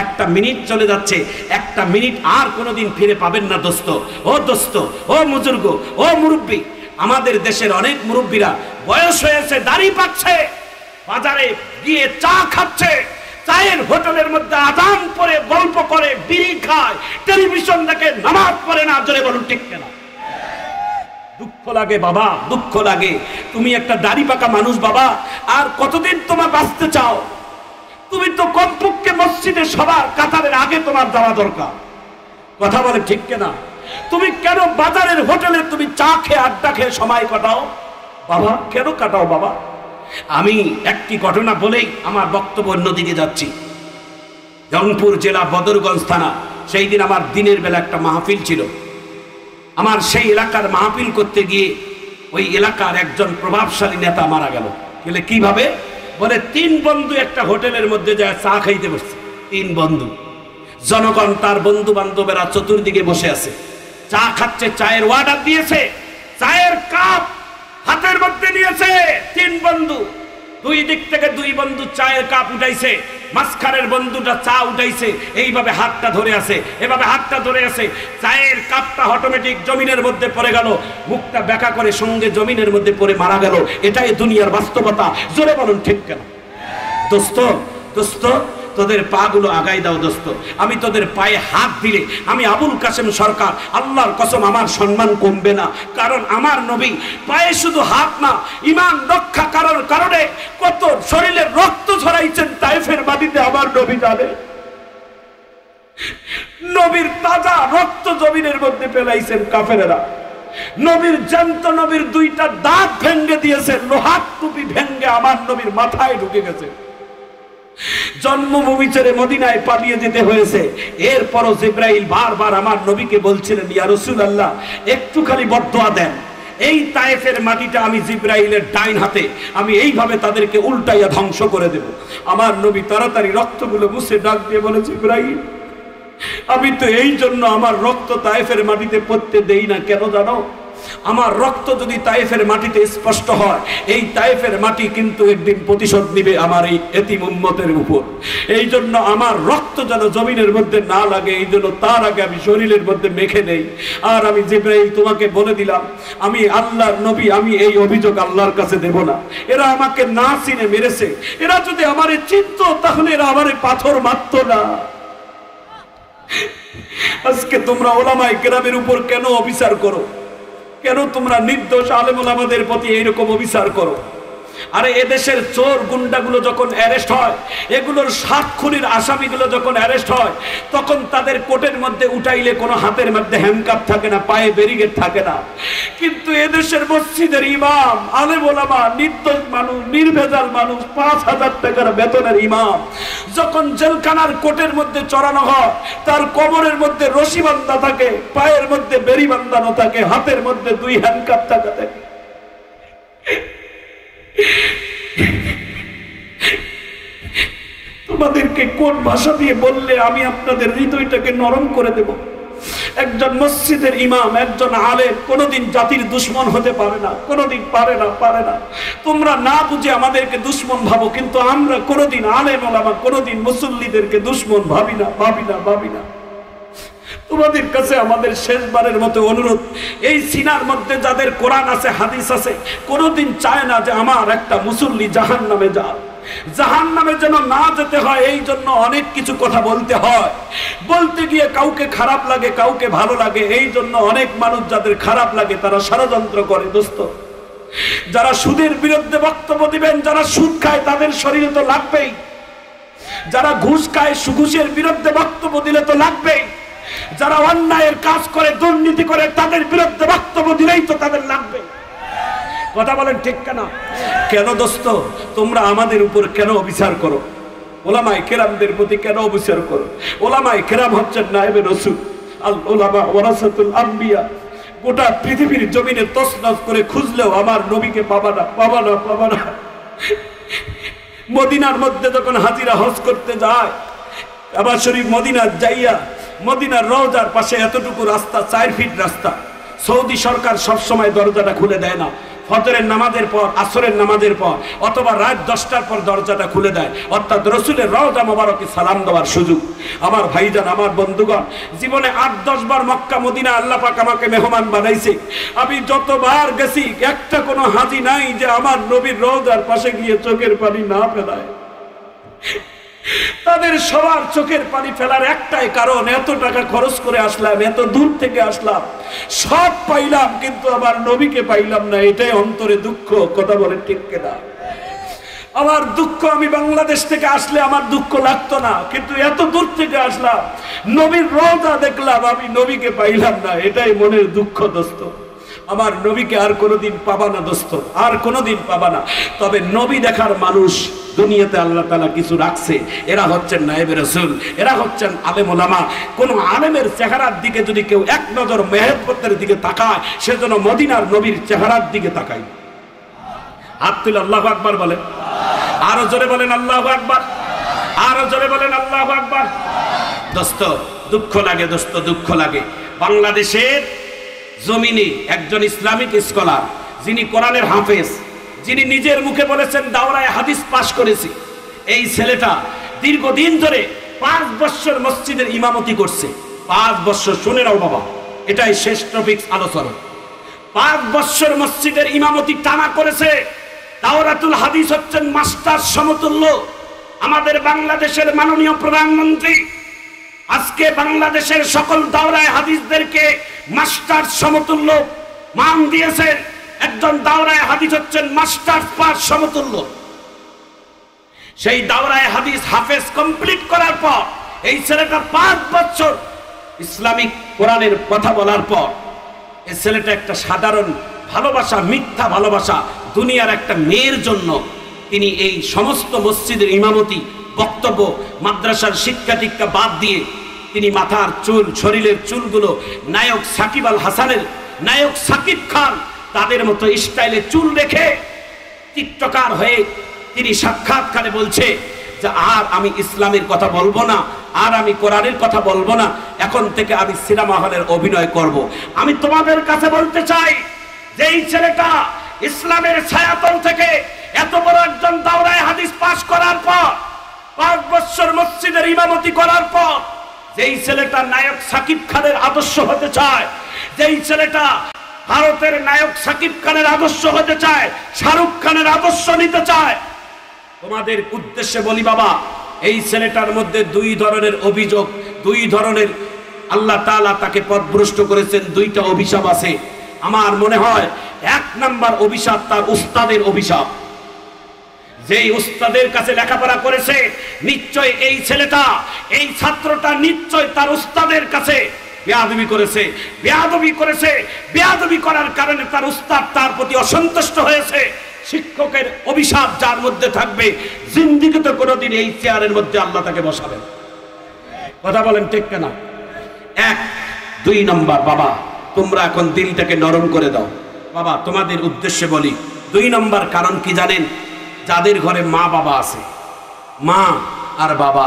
একটা মিনিট চলে যাচ্ছে, একটা মিনিট আর কোনোদিন ফিরে পাবেন না দোস্ত। ও দোস্ত, ও বুজুর্গ, ও মুরব্বী, আমাদের দেশের অনেক মুরব্বীরা বয়স হয়েছে, দাড়ি পাচ্ছে, বাজারে গিয়ে চা খাচ্ছে, চায়ের হোটেলের মধ্যে আজান পরে গল্প করে, বিড়ি খায়, টেলিভিশন দেখে, নামাজ পড়ে না। জোরে বলুন ঠিক কিনা? দুঃখ লাগে বাবা, দুঃখ লাগে। তুমি একটা দাড়ি পাকা মানুষ বাবা, আর কতদিন তোমার বাঁচতে চাও? তুমি তো কমপক্ষে মসজিদে সবার কাতারের আগে তোমার যাওয়া দরকার। কথা বলে ঠিক কিনা? তুমি কেন বাজারের হোটেলে তুমি চা খেয়ে আড্ডা খেয়ে সময় কাটাও বাবা? কেন কাটাও বাবা? আমি একটি ঘটনা বলেই আমার বক্তব্য অন্যদিকে যাচ্ছি। রংপুর জেলা বদরগঞ্জ থানা, সেই দিন আমার দিনের বেলা একটা মাহফিল ছিল। আমার সেই এলাকার মাহফিল করতে গিয়ে ওই এলাকার একজন প্রভাবশালী নেতা মারা গেল। বলে কিভাবে? বলে 3 বন্ধু একটা হোটেলের মধ্যে যায় চা খাইতে বসছে। 3 বন্ধু, জনগণ তার বন্ধু বান্ধবেরা চতুর্দিকে বসে আছে, চা খাচ্ছে, চায়ের অর্ডার দিয়েছে, চায়ের কাপ হাতের মধ্যে নিয়েছে 3 বন্ধু। 2 দিক থেকে 2 বন্ধু চায়ের কাপ উঠাইছে, মাঝখানের বন্ধুটা চা উঠাইছে, এইভাবে হাতটা ধরে আছে, এভাবে হাতটা ধরে আছে। চায়ের কাপটা অটোমেটিক জমিনের মধ্যে পড়ে গেল, মুখটা বেঁকা করে সঙ্গে জমিনের মধ্যে পড়ে মারা গেল। এটাই দুনিয়ার বাস্তবতা। জোরে বলুন ঠিক কেন? দোস্ত, দোস্ত, তোদের পা গুলো আগাই দাও দোস্ত। আমি তোদের পায়ে হাত দিলে, আমি আবুল কাসেম সরকার, আল্লাহর কসম আমার সম্মান কমবে না। কারণ আমার নবী পায়ে শুধু হাত না, ইমান রক্ষা করার কারণে কত শরীরে রক্ত ঝরাইছেন তায়েফের মাটিতে আমার নবী জানে। নবীর তাজা রক্ত জমিনের মধ্যে ফেলাইছেন কাফেরেরা। নবীর জ্যান্ত নবীর 2টা দাঁত ভেঙে দিয়েছে, লোহার টুপি ভেঙে আমার নবীর মাথায় ঢুকে গেছে। জন্মভূমি ছেড়ে মদিনায় পালিয়ে যেতে হয়েছে। এরপরও জিবরাইল বারবার আমার নবীকে বলছিলেন, ইয়া রাসূলুল্লাহ একটুখানি বদদুয়া দেন, এই তায়েফের মাটিটা আমি জিবরাইলের ডাইন হাতে আমি এইভাবে তাদেরকে উল্টাইয়া ধ্বংস করে দেব। আমার নবী তাড়াতাড়ি রক্তগুলো মুছে ডাক দিয়ে বলে, জিবরাইল আমি তো এই জন্য আমার রক্ত তায়েফের মাটিতে পড়তে দেই না। কেন জানো? আমার রক্ত যদি তায়েফের মাটিতে স্পষ্ট হয়, এই তায়েফের মাটি কিন্তু একদিন প্রতিশোধ নিবে আমার এই এতিম উম্মতের উপর। এই জন্য আমার রক্ত যেন জমিনের মধ্যে না লাগে, এই জন্য তার আগে আমি শরীরের মধ্যে মেখে নেই। আর আমি জিবরাইল তোমাকে বলে দিলাম, আমি আল্লাহর নবী, আমি এই অভিযোগ আল্লাহর কাছে দেব না। এরা আমাকে না চিনে মেরেছে, এরা যদি আমারে চিনত তাহলে এরা আমারে পাথর মারত না। আজকে তোমরা ওলামায়ে কেরামের উপর কেন অবিচার করো? কেন তোমরা নির্দোষ আলেম ওলামাদের প্রতি এইরকম অবিচার করো? আরে এদেশের চোর গুন্ডাগুলো যখন অ্যারেস্ট হয়, এগুলোর সাতখুরির আসামিগুলো যখন অ্যারেস্ট হয়, তখন তাদের কোর্টের মধ্যে উঠাইলে কোনো হাতের মধ্যে হ্যান্ডকাপ থাকে না, পায়ে ব্যারিকেড থাকে না। কিন্তু এদেশের মসজিদের ইমাম, আলেম ওলামা, নির্দোষ মানুষ, নির্ভেজাল মানুষ, 5,000 টাকার বেতনের ইমাম যখন জেলখানার কোর্টের মধ্যে চড়ানো হয়, তার কোমরের মধ্যে রশি বান্ধা থাকে, পায়ের মধ্যে বেরি বান্ধানো থাকে, হাতের মধ্যে 2 হ্যান্ডকাপ থাকে। তোমাদেরকে কোন ভাষা দিয়ে বললে আমি আপনাদের হৃদয়টাকে নরম করে দেব? একজন মসজিদের ইমাম, একজন আলেম কোনোদিন জাতির দুশ্মন হতে পারে না, কোনোদিন পারে না, পারে না। তোমরা না বুঝে আমাদেরকে দুশ্মন ভাবো, কিন্তু আমরা কোনোদিন আলেম ওলামা, কোনোদিন মুসল্লিদেরকে দুশ্মন ভাবি না, ভাবি না, ভাবি না। তোমাদের কাছে আমাদের শেষবারের মতো অনুরোধ, এই সিনার মধ্যে যাদের কোরআন আছে, হাদিস আছে, কোনোদিন চায় না যে আমার একটা মুসল্লি জাহান্নামে যাক। জাহান্নামে যেন না যেতে হয়, এই জন্য অনেক কিছু কথা বলতে হয়। বলতে গিয়ে কাউকে খারাপ লাগে, কাউকে ভালো লাগে। এই জন্য অনেক মানুষ যাদের খারাপ লাগে তারা ষড়যন্ত্র করে। দোস্ত, যারা সুদের বিরুদ্ধে বক্তব্য দিবেন, যারা সুদ খায় তাদের শরীরে তো লাগবেই। যারা ঘুষ খায়, ঘুষের বিরুদ্ধে বক্তব্য দিলে তো লাগবেই। যারা অন্যায়ের কাজ করে, দুর্নীতি করে, তাদের বিরুদ্ধে বক্তব্য দিলেই তো তাদের লাগবে। কথা বলেন ঠিক কেনা? কেন দোস্ত তোমরা আমাদের উপর কেন অবিচার করো? ওলামায়ে কেরামদের প্রতি কেন অবিচার করো? ওলামায়ে কেরাম হচ্ছেন নায়েবে রাসূল, আল উলামা ওয়ারাসাতুল আম্বিয়া। গোটা পৃথিবীর জমিনে তছনছ করে খুঁজলেও আমার নবীকে পাবা না, পাবা না, পাবা না। মদিনার মধ্যে যখন হাজিরা হজ করতে যায়, কাবা শরীফ মদিনা যাইয়া মদিনার রওজার পাশে এতটুকু রাস্তা, 4 ফিট রাস্তা। সৌদি সরকার সবসময় দরজাটা খুলে দেয় না। ফজরের নামাজের পর, আসরের নামাজের পর, অথবা রাত 10টার পর দরজাটা খুলে দেয়, অর্থাৎ রসুলের রওজা মোবারকে সালাম দেওয়ার সুযোগ। আমার ভাইজান, আমার বন্ধুগণ, জীবনে 8-10 বার মক্কা মদিনা আল্লাহ পাক আমাকে মেহমান বানাইছে। আমি যতবার গেছি, একটা কোনো হাজি নাই যে আমার নবীর রওজার পাশে গিয়ে চোখের পানি না ফেলায়। তাদের সবার চোখের পানি ফেলার একটাই কারণ, এত টাকা খরচ করে আসলাম, এত দূর থেকে আসলাম, সব পাইলাম কিন্তু আমার নবীকে পাইলাম না। এটাই অন্তরে দুঃখ। কথা বলেন ঠিক কিনা? আমার দুঃখ, আমি বাংলাদেশ থেকে আসলে আমার দুঃখ লাগতো না, কিন্তু এত দূর থেকে আসলাম, নবীর রওজা দেখলাম, আমি নবীকে পাইলাম না, এটাই মনের দুঃখ দোস্ত। আমার নবীকে আর কোনোদিন পাবা না দোস্ত, আর কোনোদিন পাবা না। তবে নবী দেখার মানুষ দুনিয়াতে আল্লাহ তাআলা কিছু রাখছে। এরা হচ্ছেন নায়েবে রাসূল, এরা হচ্ছেন আলেম ওলামা। কোন আলেমের চেহারার দিকে যদি কেউ এক নজর মেহেব্বতের দিকে তাকায়, সেজন্য মদিনার নবীর চেহারার দিকে তাকায়। হাত তুলে আল্লাহু আকবার বলেন, আরো জোরে বলেন আল্লাহু আকবার, আরো জোরে বলেন আল্লাহু আকবার। দোস্ত দুঃখ লাগে, দোস্ত দুঃখ লাগে। বাংলাদেশের জমিনে একজন ইসলামিক স্কলার, যিনি কোরআনের হাফেজ, যিনি নিজের মুখে বলেছেন দাওরায়ে হাদিস পাশ করেছি, এই ছেলেটা দীর্ঘদিন ধরে 5 বছর মসজিদের ইমামতি করছে। 5 বছর, শুনে নাও বাবা, এটাই শেষ টপিকস আলোচনা। 5 বছর মসজিদের ইমামতি টানা করেছে। দাওরাতুল হাদিস হচ্ছেন মাস্টার সমতুল্য। আমাদের বাংলাদেশের মাননীয় প্রধানমন্ত্রী আজকে বাংলাদেশের সকল দাওরায়ে হাদিসদেরকে মাস্টার সমতুল্য মান দিয়েছেন। একজন দাওরায়ে হাদিস হচ্ছেন মাস্টার পাস সমতুল্য। সেই দাওরায়ে হাদিস হাফেজ কমপ্লিট করার পর এই ছেলেটা 5 বছর ইসলামিক কোরআনের কথা বলার পর এই ছেলেটা একটা সাধারণ ভালোবাসা, মিথ্যা ভালোবাসা, দুনিয়ার একটা মেয়ের জন্য তিনি এই সমস্ত মসজিদের ইমামতি, বক্তব্য, মাদ্রাসার শিক্ষা টিক্ষা বাদ দিয়ে তিনি মাথার চুল, শরীরের চুলগুলো নায়ক সাকিব আল হাসানের, নায়ক সাকিব খান তাদের মতো স্টাইলে চুল রেখে টিকটকার হয়ে তিনি সাক্ষাৎকারে বলছে যে আর আমি ইসলামের কথা বলবো না, আর আমি কোরআনের কথা বলবো না, এখন থেকে আমি সিনেমা হলের অভিনয় করব। আমি তোমাদের কাছে বলতে চাই যে এই ছেলেটা ইসলামের ছায়াতল থেকে এত বড় একজন দাওরায়ে হাদিস পাশ করার পর, 5 বছর মসজিদের ইমামতি করার পর, যেই ছেলেটা নায়ক সাকিব খানের আদর্শ হতে চায়, যেই ছেলেটা ভারতের নায়ক সাকিব খানের আদর্শ হতে চায়, শাহরুখ খানের আদর্শ নিতে চায়, তোমাদের উদ্দেশ্যে বলি বাবা, এই ছেলেটার মধ্যে 2 ধরনের অভিযোগ, 2 ধরনের আল্লাহ তাআলা তাকে পথভ্রষ্ট করেছেন। 2টা অভিশাপ আছে। আমার মনে হয় 1 নাম্বার অভিশাপ তার উস্তাদের অভিশাপ। যেই উস্তাদের কাছে লেখাপড়া করেছে, নিশ্চয় এই ছেলেটা, এই ছাত্রটা নিশ্চয় তার উস্তাদের কাছে বেয়াদবি করেছে, বেয়াদবি করেছে। বেয়াদবি করার কারণে তার উস্তাদ তার প্রতি অসন্তুষ্ট হয়েছে। শিক্ষকের অভিশাপ যার মধ্যে থাকবে, জিন্দেগিতে কোনোদিন এই চেয়ারের মধ্যে আল্লাহ তাকে বসাবেন। কথা বলেন ঠিক কিনা? 1, 2 নাম্বার বাবা, তোমরা এখন দিলটাকে নরম করে দাও। বাবা তোমাদের উদ্দেশ্যে বলি, 2 নাম্বার কারণ কি জানেন? যাদের ঘরে মা বাবা আছে, মা আর বাবা,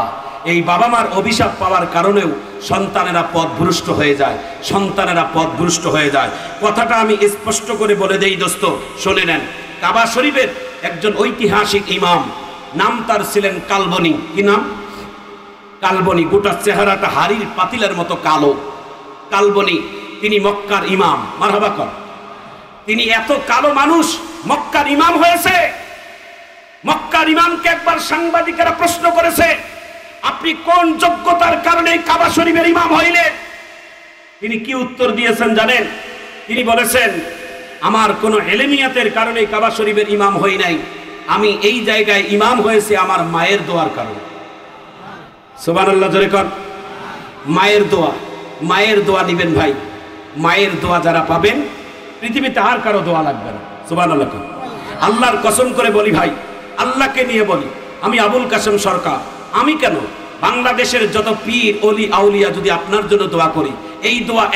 এই বাবা মার অভিশাপ পাওয়ার কারণেও সন্তানেরা পথভ্রষ্ট হয়ে যায়, সন্তানেরা পথভ্রষ্ট হয়ে যায়। কথাটা আমি স্পষ্ট করে বলে দেই দোস্ত, শুনে নেন। কাবা শরীফের একজন ঐতিহাসিক ইমাম, নাম তার ছিলেন কালবনি। কি নাম? কালবনি। গোটা চেহারাটা হাড়ির পাতিলের মতো কালো। কালবনি, তিনি মক্কার ইমাম। মারহাবা কর। তিনি এত কালো মানুষ মক্কার ইমাম হয়েছে। মক্কার ইমামকে একবার সাংবাদিকেরা প্রশ্ন করেছে, আপনি কোন যোগ্যতার কারণে কাবা শরীফের ইমাম হইলেন? তিনি কি উত্তর দিয়েছেন জানেন? তিনি বলেছেন, আমার কোনো এলেমিয়াতের কারণে কাবা শরীফের ইমাম হই নাই, আমি এই জায়গায় ইমাম হয়েছে আমার মায়ের দোয়ার কারণে। সুবহানাল্লাহ জোরে কর। মায়ের দোয়া, মায়ের দোয়া নিবেন ভাই। মায়ের দোয়া যারা পাবেন, পৃথিবীতে আর কারো দোয়া লাগবে না। সুবহানাল্লাহ। আল্লাহর কসম করে বলি ভাই, আল্লাহকে নিয়ে বলি, আমি আবুল কাসেম সরকার, আমি কেন, বাংলাদেশের যত পীর, অলি, আউলিয়া যদি আপনার জন্য দোয়া করি, এই দোয়া